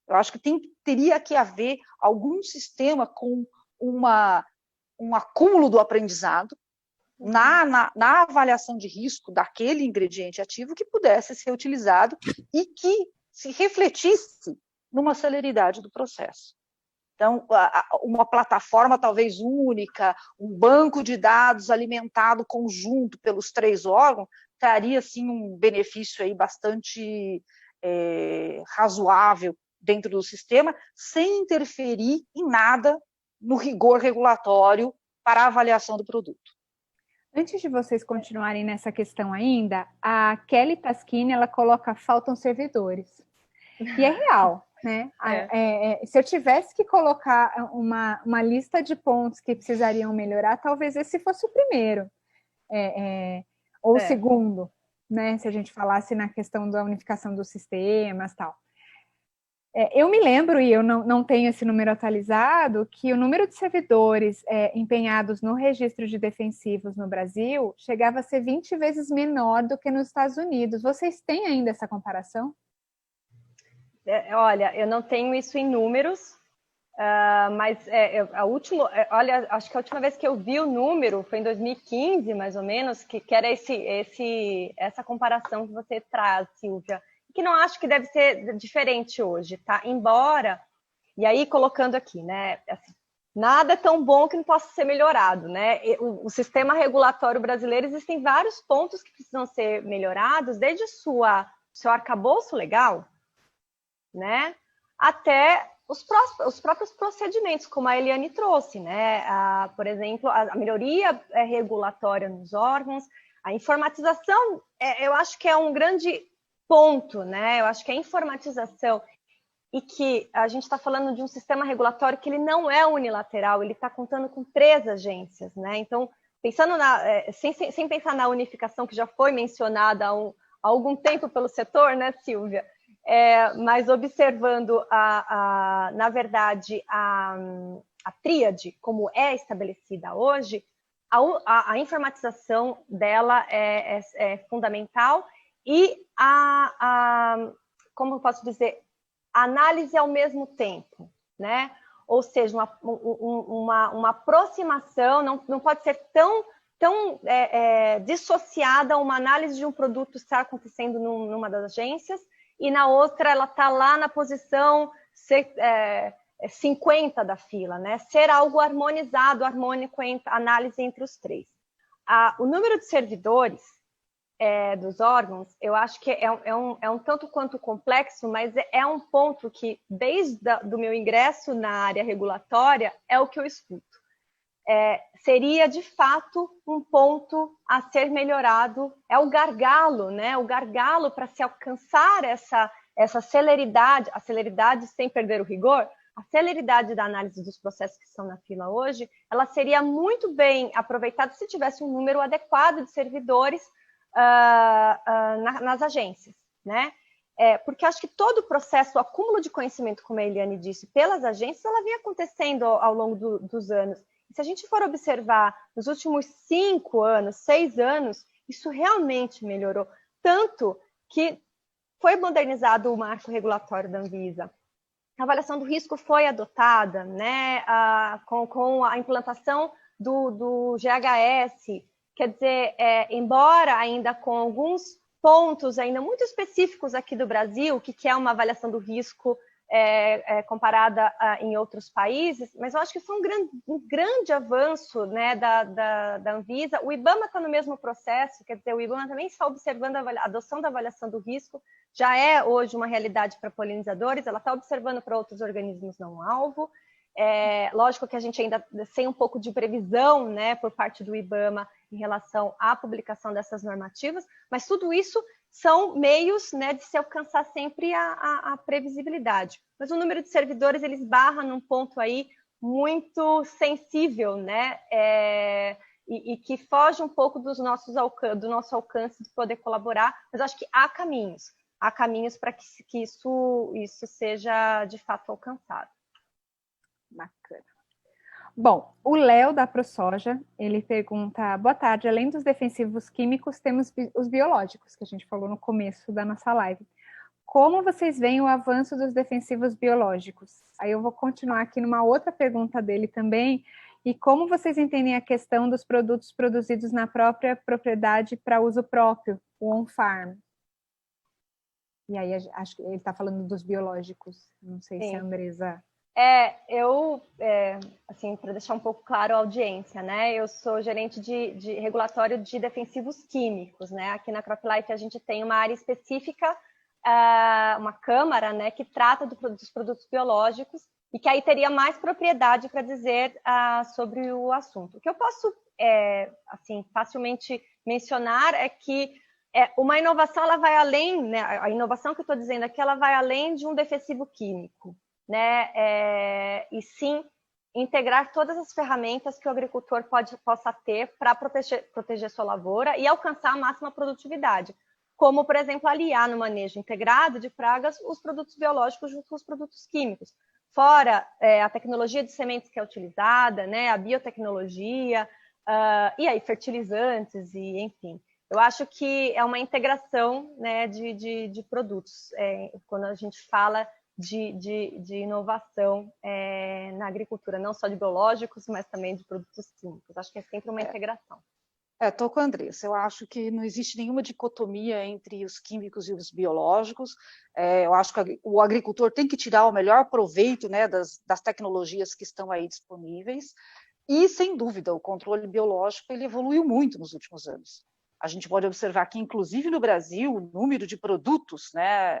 Eu acho que teria que haver algum sistema com um acúmulo do aprendizado na avaliação de risco daquele ingrediente ativo que pudesse ser utilizado e que se refletisse numa celeridade do processo. Então, uma plataforma talvez única, um banco de dados alimentado conjunto pelos 3 órgãos, traria, sim, um benefício aí bastante razoável dentro do sistema, sem interferir em nada no rigor regulatório para a avaliação do produto. Antes de vocês continuarem nessa questão ainda, a Kelly Taschini, ela coloca, faltam servidores. E é real, né? Se eu tivesse que colocar uma lista de pontos que precisariam melhorar, talvez esse fosse o primeiro, ou o segundo, né? Se a gente falasse na questão da unificação dos sistemas e tal. Eu me lembro, e eu não tenho esse número atualizado, que o número de servidores empenhados no registro de defensivos no Brasil chegava a ser 20 vezes menor do que nos Estados Unidos. Vocês têm ainda essa comparação? Olha, eu não tenho isso em números, mas acho que a última vez que eu vi o número foi em 2015, mais ou menos, que era essa comparação que você traz, Silvia, que não acho que deve ser diferente hoje, tá? Embora, e aí colocando aqui, né, assim, nada é tão bom que não possa ser melhorado, né? O sistema regulatório brasileiro, existem vários pontos que precisam ser melhorados, desde seu arcabouço legal, né, até os próprios procedimentos, como a Eliane trouxe, né? Por exemplo, a melhoria regulatória nos órgãos, a informatização, eu acho que é um grande ponto, né? Eu acho que a informatização, e que a gente está falando de um sistema regulatório que ele não é unilateral, ele está contando com 3 agências, né? Então, pensando sem pensar na unificação que já foi mencionada há algum tempo pelo setor, né, Silvia? Mas observando, na verdade, a tríade como é estabelecida hoje, a informatização dela é fundamental, e como eu posso dizer, a análise ao mesmo tempo, né? Ou seja, uma aproximação, não pode ser tão dissociada uma análise de um produto estar acontecendo numa das agências e na outra ela está lá na posição 50 da fila, né? Ser algo harmonizado, harmônico, análise entre os 3. O número de servidores, dos órgãos, eu acho que é um tanto quanto complexo, mas é um ponto que, desde do meu ingresso na área regulatória, é o que eu escuto. Seria, de fato, um ponto a ser melhorado, é o gargalo, né? O gargalo para se alcançar essa celeridade, a celeridade sem perder o rigor, a celeridade da análise dos processos que estão na fila hoje, ela seria muito bem aproveitada se tivesse um número adequado de servidores nas agências, né? Porque acho que todo o processo, o acúmulo de conhecimento, como a Eliane disse, pelas agências, ela vem acontecendo ao longo dos anos. E se a gente for observar nos últimos 5 anos, 6 anos, isso realmente melhorou. Tanto que foi modernizado o marco regulatório da Anvisa. A avaliação do risco foi adotada, né, com a implantação do GHS. Quer dizer, embora ainda com alguns pontos ainda muito específicos aqui do Brasil, o que é uma avaliação do risco comparada em outros países, mas eu acho que foi um grande avanço, né, da Anvisa. O IBAMA está no mesmo processo, quer dizer, o IBAMA também está observando a adoção da avaliação do risco, já é hoje uma realidade para polinizadores, ela está observando para outros organismos não-alvo. Lógico que a gente ainda tem um pouco de previsão, né, por parte do IBAMA em relação à publicação dessas normativas, mas tudo isso são meios, né, de se alcançar sempre a previsibilidade. Mas o número de servidores, ele esbarra num ponto aí muito sensível, né, e que foge um pouco do nosso alcance de poder colaborar, mas acho que há caminhos para que isso seja de fato alcançado. Bacana. Bom, o Léo da ProSoja, ele pergunta, boa tarde, além dos defensivos químicos, temos os biológicos, que a gente falou no começo da nossa live. Como vocês veem o avanço dos defensivos biológicos? Aí eu vou continuar aqui numa outra pergunta dele também, e como vocês entendem a questão dos produtos produzidos na própria propriedade para uso próprio, o on-farm? E aí, acho que ele está falando dos biológicos, não sei se a Andresa... assim, para deixar um pouco claro a audiência, né? Eu sou gerente de regulatório de defensivos químicos, né? Aqui na CropLife a gente tem uma área específica, uma câmara, né, que trata dos produtos biológicos e que aí teria mais propriedade para dizer sobre o assunto. O que eu posso, assim, facilmente mencionar é que uma inovação, ela vai além, né? A inovação que eu estou dizendo aqui, ela vai além de um defensivo químico, né? E sim integrar todas as ferramentas que o agricultor possa ter para proteger sua lavoura e alcançar a máxima produtividade, como, por exemplo, aliar no manejo integrado de pragas os produtos biológicos junto com os produtos químicos. Fora a tecnologia de sementes que é utilizada, né? A biotecnologia, e aí fertilizantes, e enfim. Eu acho que é uma integração, né, de produtos, quando a gente fala de inovação na agricultura, não só de biológicos, mas também de produtos químicos. Acho que é sempre uma integração. Estou com a Andressa. Eu acho que não existe nenhuma dicotomia entre os químicos e os biológicos. Eu acho que o agricultor tem que tirar o melhor proveito, né, das tecnologias que estão aí disponíveis. E, sem dúvida, o controle biológico ele evoluiu muito nos últimos anos. A gente pode observar que, inclusive no Brasil, o número de produtos, né,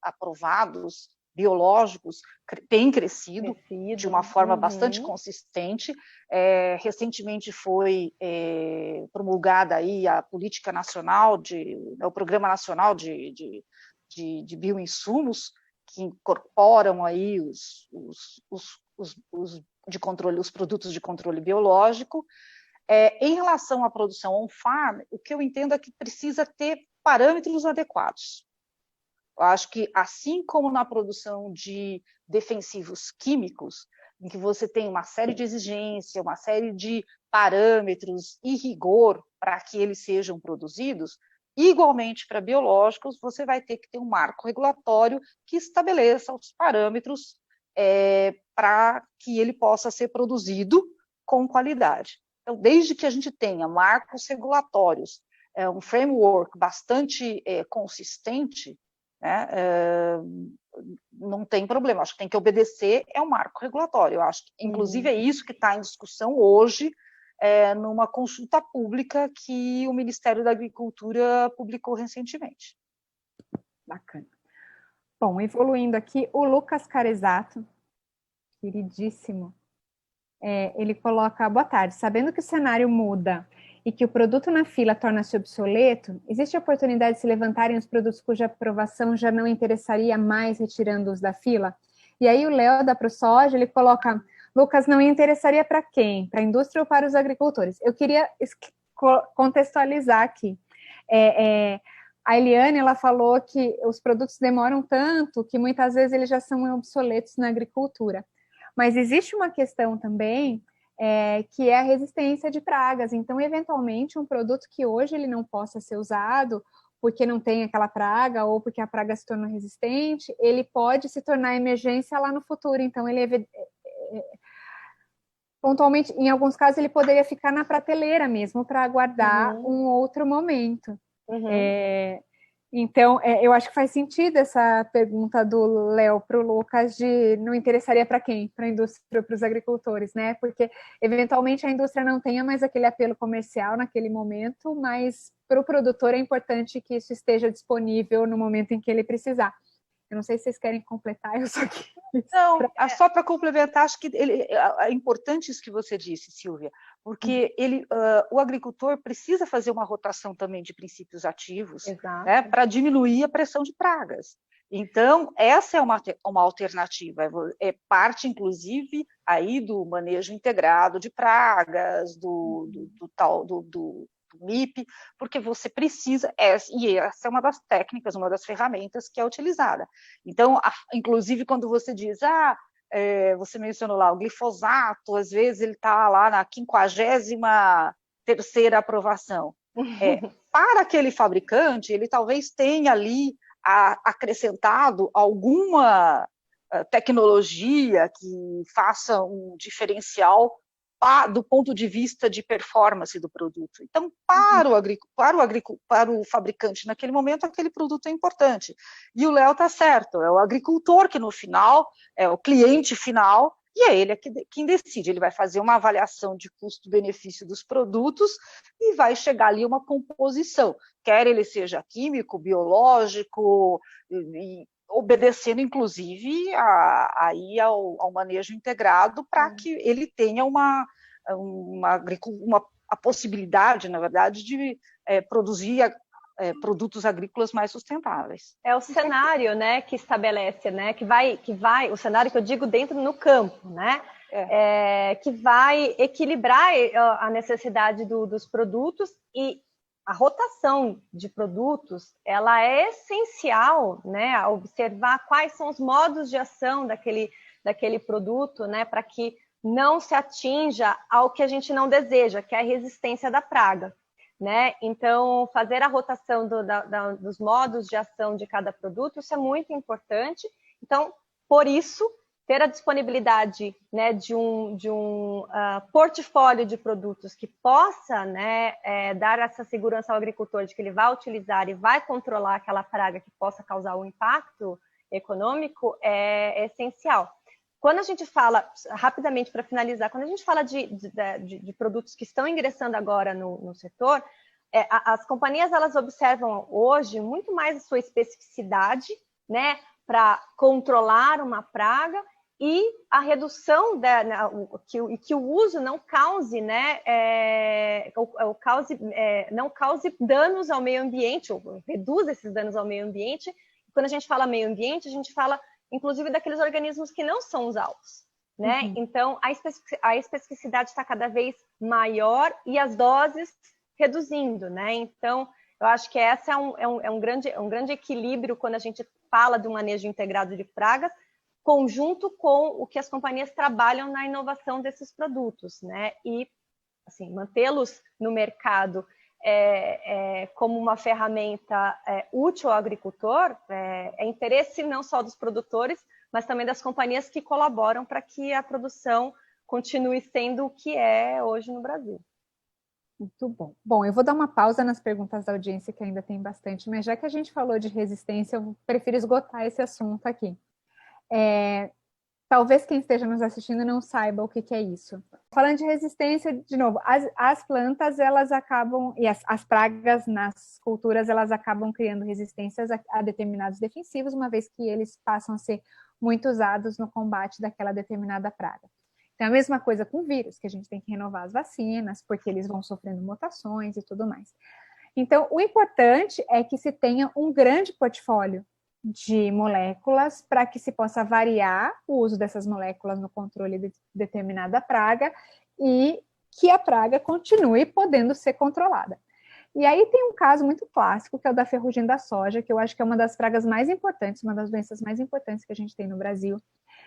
aprovados biológicos tem crescido de uma forma bastante consistente. Recentemente foi promulgada aí a política nacional, o Programa Nacional de Bioinsumos, que incorporam aí os produtos de controle biológico. Em relação à produção on-farm, o que eu entendo é que precisa ter parâmetros adequados. Eu acho que, assim como na produção de defensivos químicos, em que você tem uma série de exigências, uma série de parâmetros e rigor para que eles sejam produzidos, igualmente para biológicos, você vai ter que ter um marco regulatório que estabeleça os parâmetros para que ele possa ser produzido com qualidade. Então, desde que a gente tenha marcos regulatórios, um framework bastante consistente, né, não tem problema. Acho que tem que obedecer o marco regulatório. Eu acho que, inclusive, é isso que está em discussão hoje numa consulta pública que o Ministério da Agricultura publicou recentemente. Bacana. Bom, evoluindo aqui, o Lucas Carezato, queridíssimo, ele coloca: boa tarde, sabendo que o cenário muda e que o produto na fila torna-se obsoleto, existe a oportunidade de se levantarem os produtos cuja aprovação já não interessaria mais, retirando-os da fila? E aí o Léo da ProSoja, ele coloca: Lucas, não interessaria para quem? Para a indústria ou para os agricultores? Eu queria contextualizar aqui. A Eliane, ela falou que os produtos demoram tanto que muitas vezes eles já são obsoletos na agricultura. Mas existe uma questão também, que é a resistência de pragas. Então, eventualmente, um produto que hoje ele não possa ser usado porque não tem aquela praga ou porque a praga se tornou resistente, ele pode se tornar emergência lá no futuro. Então, ele pontualmente, em alguns casos, ele poderia ficar na prateleira mesmo para aguardar um outro momento. Então, eu acho que faz sentido essa pergunta do Léo para o Lucas de não interessaria para quem? Para a indústria, para os agricultores, né? Porque, eventualmente, a indústria não tenha mais aquele apelo comercial naquele momento, mas para o produtor é importante que isso esteja disponível no momento em que ele precisar. Eu não sei se vocês querem completar, eu só quis... Não, só para complementar, acho que é importante isso que você disse, Silvia, porque o agricultor precisa fazer uma rotação também de princípios ativos, né, para diminuir a pressão de pragas. Então, essa é uma alternativa, é parte, inclusive, aí do manejo integrado de pragas, do MIP, porque você precisa, e essa é uma das técnicas, uma das ferramentas que é utilizada. Então, inclusive, quando você diz, você mencionou lá o glifosato, às vezes ele está lá na 53ª aprovação. Para aquele fabricante, ele talvez tenha ali acrescentado alguma tecnologia que faça um diferencial do ponto de vista de performance do produto. Então, para o fabricante, naquele momento, aquele produto é importante. E o Léo está certo, é o agricultor que, no final, é o cliente final, e é ele quem decide. Ele vai fazer uma avaliação de custo-benefício dos produtos e vai chegar ali a uma composição, quer ele seja químico, biológico, obedecendo, inclusive, ao manejo integrado, para que ele tenha a possibilidade, na verdade, de produzir produtos agrícolas mais sustentáveis. É o cenário, né, que estabelece, né, que vai, o cenário que eu digo dentro no campo, né, que vai equilibrar a necessidade dos produtos, e a rotação de produtos, ela é essencial, né, a observar quais são os modos de ação daquele produto, né, para que não se atinja ao que a gente não deseja, que é a resistência da praga, né? Então, fazer a rotação dos modos de ação de cada produto, isso é muito importante. Então, por isso, ter a disponibilidade, né, de um portfólio de produtos que possa, né, dar essa segurança ao agricultor de que ele vai utilizar e vai controlar aquela praga que possa causar um impacto econômico é essencial. Quando a gente fala, rapidamente para finalizar, quando a gente fala de produtos que estão ingressando agora no setor, as companhias elas observam hoje muito mais a sua especificidade, né, para controlar uma praga, e a redução que o uso não cause, né, não cause danos ao meio ambiente, ou reduza esses danos ao meio ambiente. Quando a gente fala meio ambiente, a gente fala inclusive daqueles organismos que não são os alvos, né? Então, a especificidade está cada vez maior e as doses reduzindo, né? Então, eu acho que essa é um grande equilíbrio quando a gente fala do manejo integrado de pragas, conjunto com o que as companhias trabalham na inovação desses produtos, né? E, assim, mantê-los no mercado como uma ferramenta útil ao agricultor, é interesse não só dos produtores, mas também das companhias que colaboram para que a produção continue sendo o que é hoje no Brasil. Muito bom. Bom, eu vou dar uma pausa nas perguntas da audiência, que ainda tem bastante, mas já que a gente falou de resistência, eu prefiro esgotar esse assunto aqui. talvez quem esteja nos assistindo não saiba o que é isso. Falando de resistência, de novo, as plantas, elas acabam, e as pragas nas culturas, elas acabam criando resistências a determinados defensivos, uma vez que eles passam a ser muito usados no combate daquela determinada praga. Então, a mesma coisa com vírus, que a gente tem que renovar as vacinas, porque eles vão sofrendo mutações e tudo mais. Então, o importante é que se tenha um grande portfólio de moléculas para que se possa variar o uso dessas moléculas no controle de determinada praga e que a praga continue podendo ser controlada. E aí tem um caso muito clássico, que é o da ferrugem da soja, que eu acho que é uma das pragas mais importantes, uma das doenças mais importantes que a gente tem no Brasil,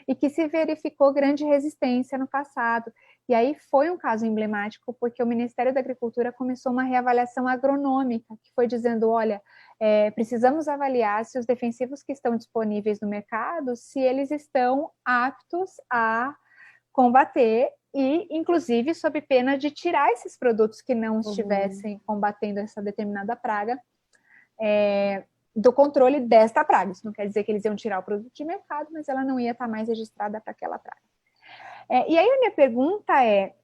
e que se verificou grande resistência no passado. E aí foi um caso emblemático, porque o Ministério da Agricultura começou uma reavaliação agronômica, que foi dizendo, olha, precisamos avaliar se os defensivos que estão disponíveis no mercado, se eles estão aptos a combater e, inclusive, sob pena de tirar esses produtos que não estivessem combatendo essa determinada praga do controle desta praga. Isso não quer dizer que eles iam tirar o produto de mercado, mas ela não ia estar mais registrada para aquela praga. E aí a minha pergunta aí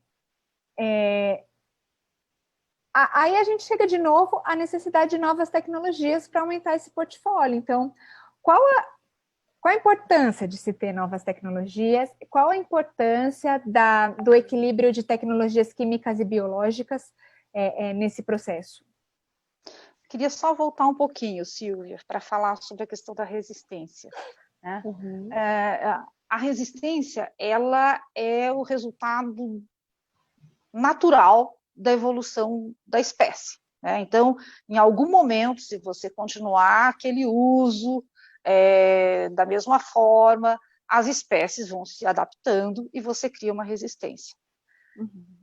a gente chega de novo à necessidade de novas tecnologias para aumentar esse portfólio. Então, qual a importância de se ter novas tecnologias? Qual a importância do equilíbrio de tecnologias químicas e biológicas nesse processo? Queria só voltar um pouquinho, Silvia, para falar sobre a questão da resistência. Né? A resistência, ela é o resultado natural da evolução da espécie. Né? Então, em algum momento, se você continuar aquele uso da mesma forma, as espécies vão se adaptando e você cria uma resistência.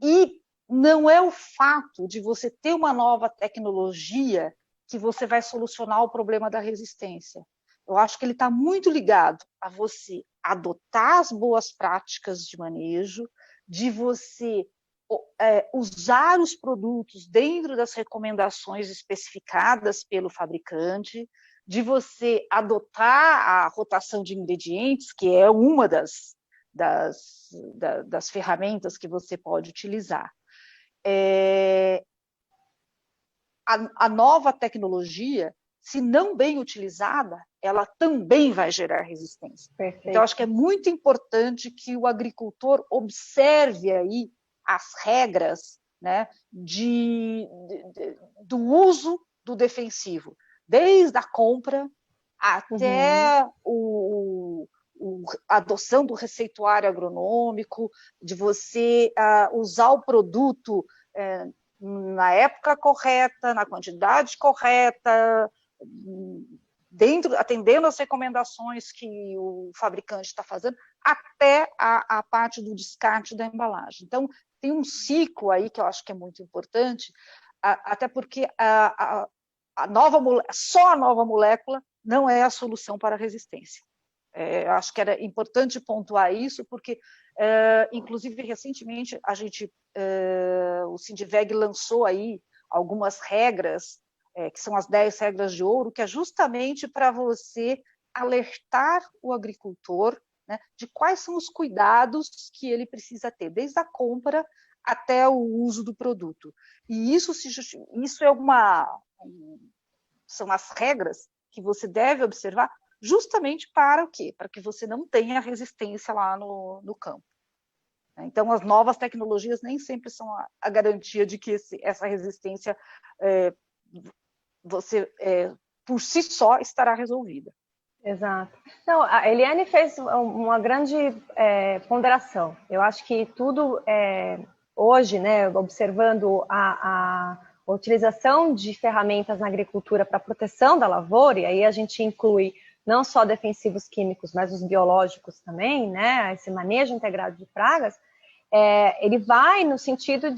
E não é o fato de você ter uma nova tecnologia que você vai solucionar o problema da resistência. Eu acho que ele está muito ligado a você adotar as boas práticas de manejo, de você usar os produtos dentro das recomendações especificadas pelo fabricante, de você adotar a rotação de ingredientes, que é uma das ferramentas que você pode utilizar. A nova tecnologia, se não bem utilizada, ela também vai gerar resistência. Perfeito. Então, acho que é muito importante que o agricultor observe aí as regras, né, do uso do defensivo, desde a compra até a adoção do receituário agronômico, de você usar o produto na época correta, na quantidade correta, atendendo às recomendações que o fabricante está fazendo, até a parte do descarte da embalagem. Então, tem um ciclo aí que eu acho que é muito importante, até porque só a nova molécula não é a solução para a resistência. Acho que era importante pontuar isso, porque, inclusive, recentemente, o Sindiveg lançou aí algumas regras, que são as 10 regras de ouro, que é justamente para você alertar o agricultor, né, de quais são os cuidados que ele precisa ter, desde a compra até o uso do produto. E isso são as regras que você deve observar justamente para o quê? Para que você não tenha resistência lá no campo. Então, as novas tecnologias nem sempre são a garantia de que essa resistência por si só estará resolvida. Exato. Não, a Eliane fez uma grande ponderação. Eu acho que tudo hoje, né, observando a utilização de ferramentas na agricultura para proteção da lavoura, e aí a gente inclui não só defensivos químicos, mas os biológicos também, né, esse manejo integrado de pragas, ele vai no sentido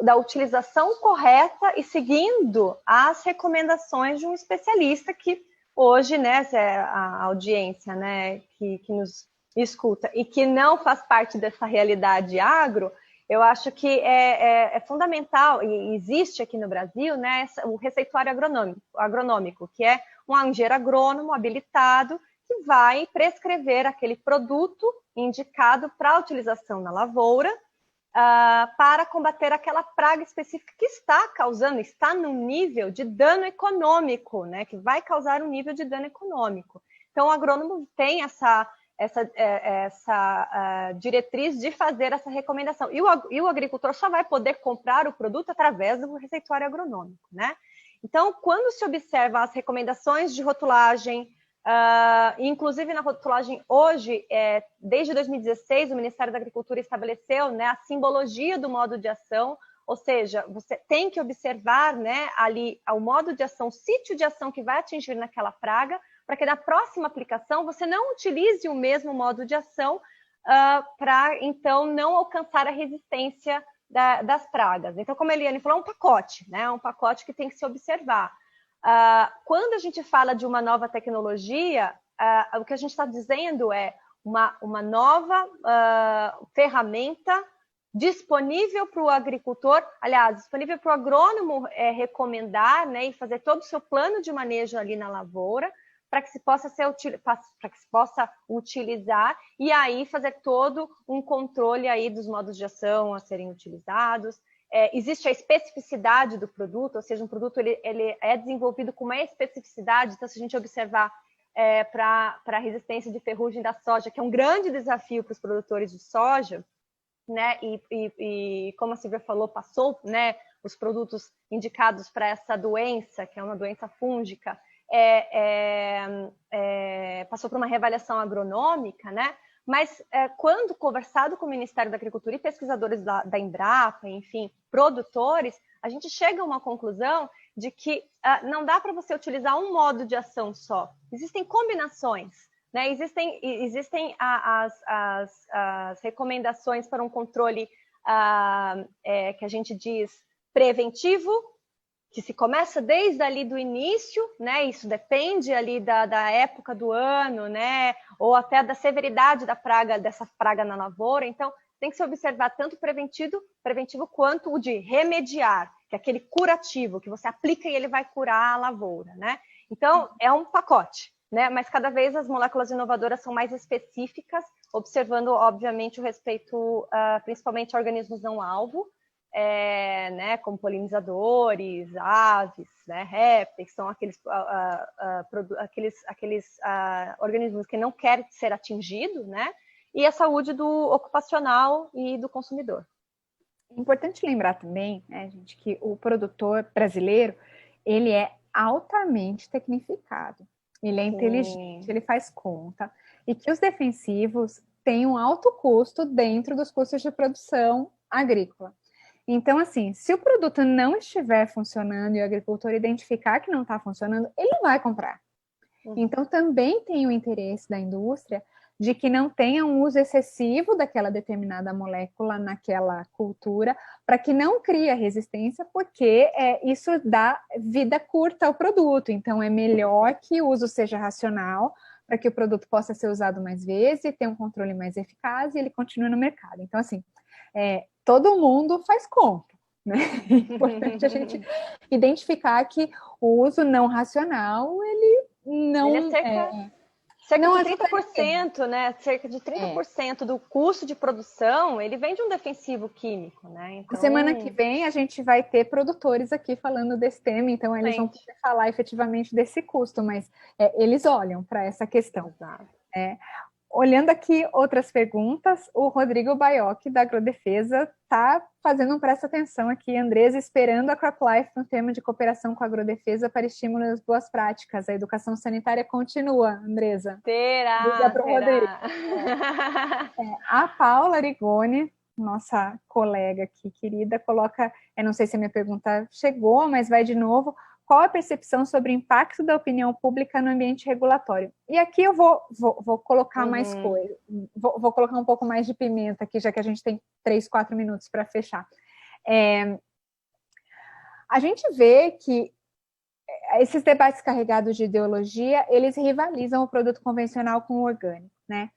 da utilização correta e seguindo as recomendações de um especialista que hoje, né, a audiência, né, que nos escuta e que não faz parte dessa realidade agro, eu acho que é fundamental, e existe aqui no Brasil, né, o receituário agronômico, que é um engenheiro agrônomo habilitado, que vai prescrever aquele produto indicado para utilização na lavoura, para combater aquela praga específica que está num nível de dano econômico, né, que vai causar um nível de dano econômico. Então, o agrônomo tem essa diretriz de fazer essa recomendação. E o agricultor só vai poder comprar o produto através do receituário agronômico, né? Então, quando se observa as recomendações de rotulagem, inclusive na rotulagem hoje, desde 2016, o Ministério da Agricultura estabeleceu, né, a simbologia do modo de ação, ou seja, você tem que observar, né, ali o modo de ação, o sítio de ação que vai atingir naquela praga, para que na próxima aplicação você não utilize o mesmo modo de ação para, então, não alcançar a resistência das pragas. Então, como a Eliane falou, é um pacote, né? Um pacote que tem que se observar. Quando a gente fala de uma nova tecnologia, o que a gente está dizendo é uma nova ferramenta disponível para o agricultor, aliás, disponível para o agrônomo recomendar, né, e fazer todo o seu plano de manejo ali na lavoura, para que se possa utilizar e aí fazer todo um controle aí dos modos de ação a serem utilizados. Existe a especificidade do produto, ou seja, um produto ele é desenvolvido com uma especificidade, então se a gente observar para a resistência de ferrugem da soja, que é um grande desafio para os produtores de soja, né, e como a Silvia falou, passou, né, os produtos indicados para essa doença, que é uma doença fúngica, passou por uma reavaliação agronômica, né? Mas quando conversado com o Ministério da Agricultura e pesquisadores da Embrapa, enfim, produtores, a gente chega a uma conclusão de que não dá para você utilizar um modo de ação só. Existem combinações, né? Existem as recomendações para um controle que a gente diz preventivo, que se começa desde ali do início, né? Isso depende ali da época do ano, né? Ou até da severidade dessa praga na lavoura. Então, tem que se observar tanto o preventivo quanto o de remediar, que é aquele curativo, que você aplica e ele vai curar a lavoura, né? Então, é um pacote, né? Mas cada vez as moléculas inovadoras são mais específicas, observando, obviamente, o respeito principalmente a organismos não alvo, né, como polinizadores, aves, né, répteis, são aqueles organismos que não querem ser atingidos, né, e a saúde do ocupacional e do consumidor. É importante lembrar também, né, gente, que o produtor brasileiro, ele é altamente tecnificado, ele é inteligente, ele faz conta, e que os defensivos têm um alto custo dentro dos custos de produção agrícola. Então, assim, se o produto não estiver funcionando e o agricultor identificar que não está funcionando, ele vai comprar. Então, também tem o interesse da indústria de que não tenha um uso excessivo daquela determinada molécula naquela cultura, para que não crie a resistência, porque isso dá vida curta ao produto. Então, é melhor que o uso seja racional, para que o produto possa ser usado mais vezes, ter um controle mais eficaz e ele continue no mercado. Então, assim, todo mundo faz conta, né? É importante a gente identificar que o uso não racional, ele não... Ele é cerca de 30%, né? Cerca de 30% do custo de produção, ele vem de um defensivo químico, né? Então... Semana que vem a gente vai ter produtores aqui falando desse tema, então eles vão poder falar efetivamente desse custo, mas eles olham para essa questão. Exato. Olhando aqui outras perguntas, o Rodrigo Baiocchi, da Agrodefesa, está fazendo um presta atenção aqui, Andresa, esperando a CropLife no tema de cooperação com a Agrodefesa para estímulo às boas práticas. A educação sanitária continua, Andresa. Terá. A Paula Rigoni, nossa colega aqui, querida, coloca, não sei se a minha pergunta chegou, mas vai de novo. Qual a percepção sobre o impacto da opinião pública no ambiente regulatório? E aqui eu vou colocar mais coisa, vou colocar um pouco mais de pimenta aqui, já que a gente tem 3, 4 minutos para fechar. A gente vê que esses debates carregados de ideologia, eles rivalizam o produto convencional com o orgânico, né?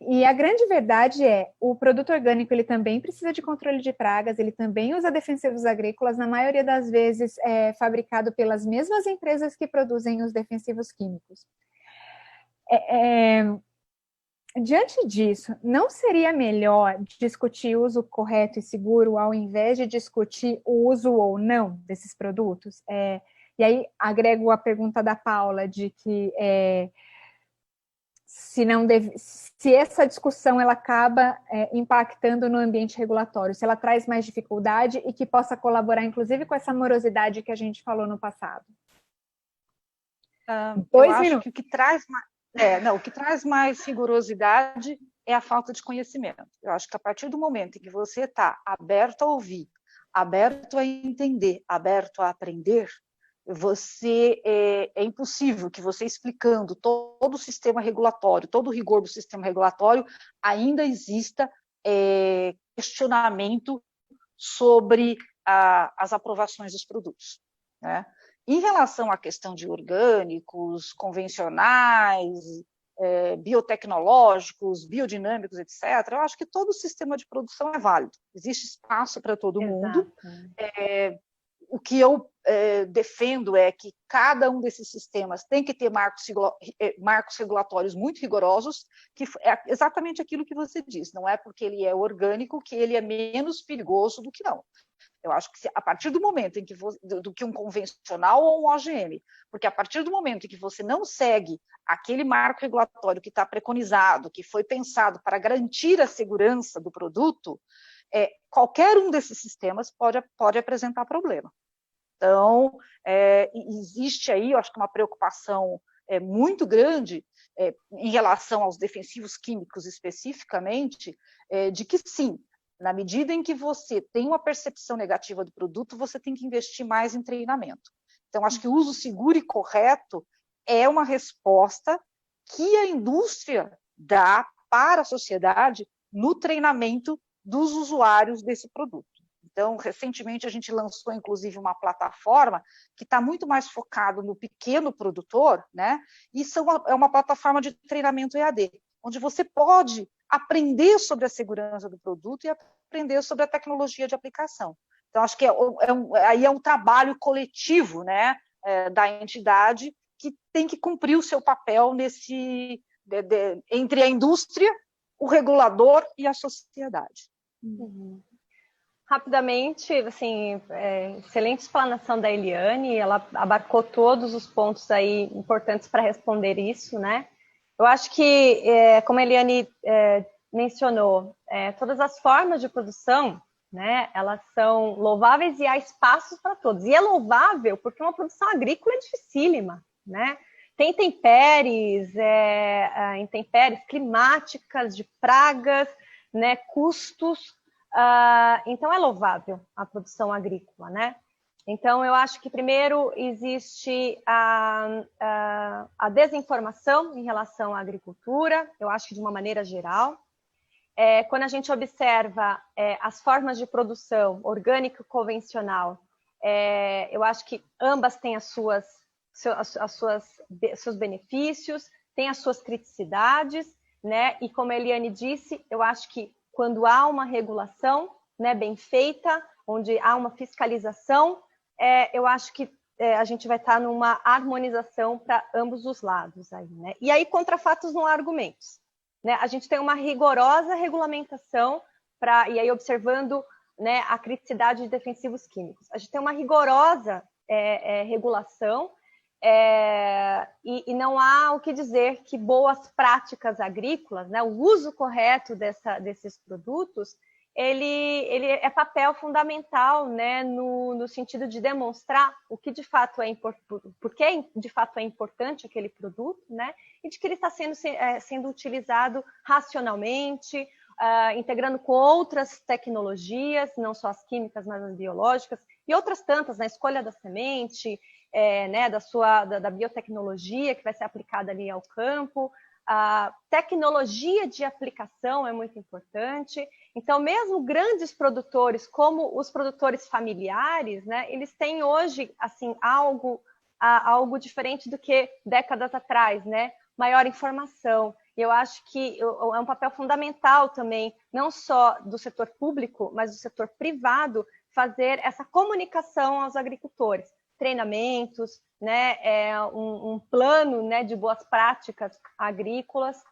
E a grande verdade o produto orgânico, ele também precisa de controle de pragas, ele também usa defensivos agrícolas, na maioria das vezes fabricado pelas mesmas empresas que produzem os defensivos químicos. Diante disso, não seria melhor discutir o uso correto e seguro ao invés de discutir o uso ou não desses produtos? E aí agrego a pergunta da Paula de que se essa discussão ela acaba impactando no ambiente regulatório, se ela traz mais dificuldade e que possa colaborar, inclusive, com essa morosidade que a gente falou no passado. Eu acho que o que traz mais rigorosidade é a falta de conhecimento. Eu acho que a partir do momento em que você está aberto a ouvir, aberto a entender, aberto a aprender, é impossível que você explicando todo o sistema regulatório, todo o rigor do sistema regulatório, ainda exista questionamento sobre as aprovações dos produtos, né? Em relação à questão de orgânicos, convencionais, biotecnológicos, biodinâmicos, etc., eu acho que todo o sistema de produção é válido. Existe espaço para todo mundo. O que eu defendo é que cada um desses sistemas tem que ter marcos regulatórios muito rigorosos, que é exatamente aquilo que você disse. Não é porque ele é orgânico que ele é menos perigoso do que não. Eu acho que a partir do momento em que do que um convencional ou um OGM, porque a partir do momento em que você não segue aquele marco regulatório que está preconizado, que foi pensado para garantir a segurança do produto, qualquer um desses sistemas pode apresentar problema. Então, existe aí, eu acho que uma preocupação muito grande em relação aos defensivos químicos especificamente, de que sim, na medida em que você tem uma percepção negativa do produto, você tem que investir mais em treinamento. Então, acho que o uso seguro e correto é uma resposta que a indústria dá para a sociedade no treinamento dos usuários desse produto. Então, recentemente, a gente lançou, inclusive, uma plataforma que está muito mais focada no pequeno produtor, né? Isso é uma plataforma de treinamento EAD, onde você pode aprender sobre a segurança do produto e aprender sobre a tecnologia de aplicação. Então, acho que aí é um trabalho coletivo, né, da entidade que tem que cumprir o seu papel entre a indústria, o regulador e a sociedade. Rapidamente, assim, excelente explanação da Eliane, ela abarcou todos os pontos aí importantes para responder isso, né? Eu acho que, como a Eliane mencionou, todas as formas de produção, né, elas são louváveis e há espaços para todos. E é louvável porque uma produção agrícola é dificílima, né? Tem intempéries climáticas, de pragas, né, custos. Então, é louvável a produção agrícola, né? Então, eu acho que, primeiro, existe a desinformação em relação à agricultura, eu acho que de uma maneira geral. Quando a gente observa as formas de produção, orgânica e convencional, eu acho que ambas têm seus benefícios, têm as suas criticidades, né? E como a Eliane disse, eu acho que quando há uma regulação, né, bem feita, onde há uma fiscalização, eu acho que a gente vai estar numa harmonização para ambos os lados. Aí, né? E aí, contra fatos não há argumentos. Né? A gente tem uma rigorosa regulamentação, e aí observando, né, a criticidade de defensivos químicos. A gente tem uma rigorosa regulação, e não há o que dizer que boas práticas agrícolas, né, o uso correto desses produtos, ele é papel fundamental, né, no sentido de demonstrar o que de fato por que de fato é importante aquele produto, né, e de que ele está sendo utilizado racionalmente, integrando com outras tecnologias, não só as químicas, mas as biológicas, e outras tantas, na escolha da semente, né, da biotecnologia que vai ser aplicada ali ao campo. A tecnologia de aplicação é muito importante. Então, mesmo grandes produtores, como os produtores familiares, né, eles têm hoje assim, algo diferente do que décadas atrás, né? Maior informação. E eu acho que é um papel fundamental também, não só do setor público, mas do setor privado, fazer essa comunicação aos agricultores. treinamentos, né, um plano, né, de boas práticas agrícolas.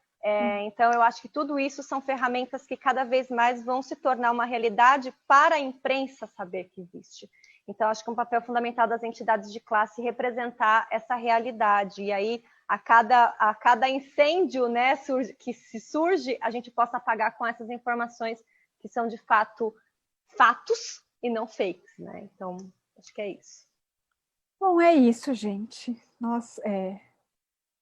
Então, eu acho que tudo isso são ferramentas que cada vez mais vão se tornar uma realidade para a imprensa saber que existe. Então, acho que é um papel fundamental das entidades de classe representar essa realidade. E aí, a cada incêndio, né, que se surge, a gente possa apagar com essas informações que são, de fato, fatos e não fakes, né? Então, acho que é isso. Bom, é isso, gente. Nossa,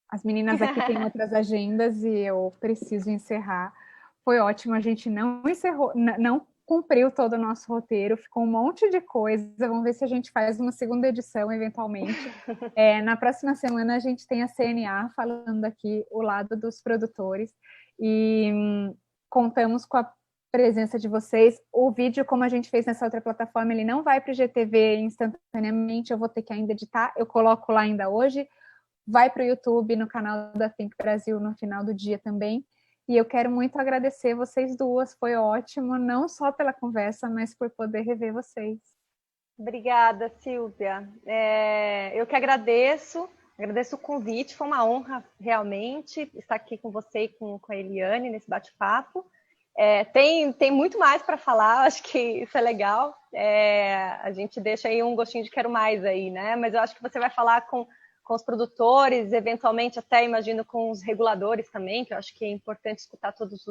as meninas aqui têm outras agendas e eu preciso encerrar. Foi ótimo, a gente não encerrou, não cumpriu todo o nosso roteiro, ficou um monte de coisa. Vamos ver se a gente faz uma segunda edição, eventualmente. Na próxima semana a gente tem a CNA falando aqui o lado dos produtores e contamos com a presença de vocês. O vídeo, como a gente fez nessa outra plataforma, ele não vai para o IGTV instantaneamente, eu vou ter que ainda editar, eu coloco lá ainda hoje, vai para o YouTube, no canal da Think Brasil no final do dia também. E eu quero muito agradecer vocês duas, foi ótimo, não só pela conversa, mas por poder rever vocês. Obrigada, Silvia. Eu que agradeço o convite, foi uma honra realmente estar aqui com você e com a Eliane nesse bate-papo. Tem muito mais para falar, acho que isso é legal. A gente deixa aí um gostinho de quero mais aí, né? Mas eu acho que você vai falar com os produtores, eventualmente até, imagino, com os reguladores também, que eu acho que é importante escutar todos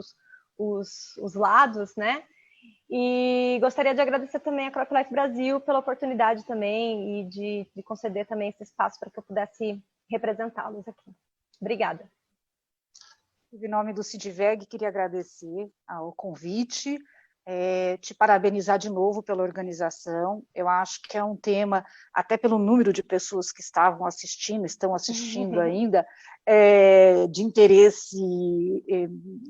os lados, né? E gostaria de agradecer também a CropLife Brasil pela oportunidade também e de conceder também esse espaço para que eu pudesse representá-los aqui. Obrigada. Em nome do Cidveg, queria agradecer o convite, te parabenizar de novo pela organização. Eu acho que é um tema, até pelo número de pessoas que estão assistindo ainda, de interesse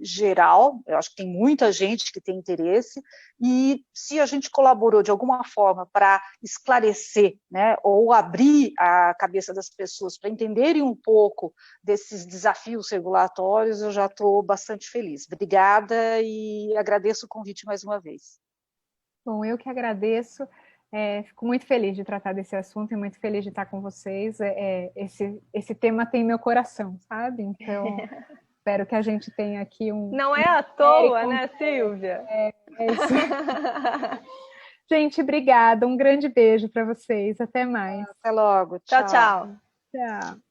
geral. Eu acho que tem muita gente que tem interesse, e se a gente colaborou de alguma forma para esclarecer, né, ou abrir a cabeça das pessoas para entenderem um pouco desses desafios regulatórios, eu já estou bastante feliz. Obrigada e agradeço o convite mais uma vez. Bom, eu que agradeço. Fico muito feliz de tratar desse assunto e muito feliz de estar com vocês. Esse tema tem meu coração, sabe? Então, espero que a gente tenha aqui um... Não é à toa, né, Silvia? É isso. Gente, obrigada. Um grande beijo para vocês. Até mais. Até logo. Tchau, tchau. Tchau.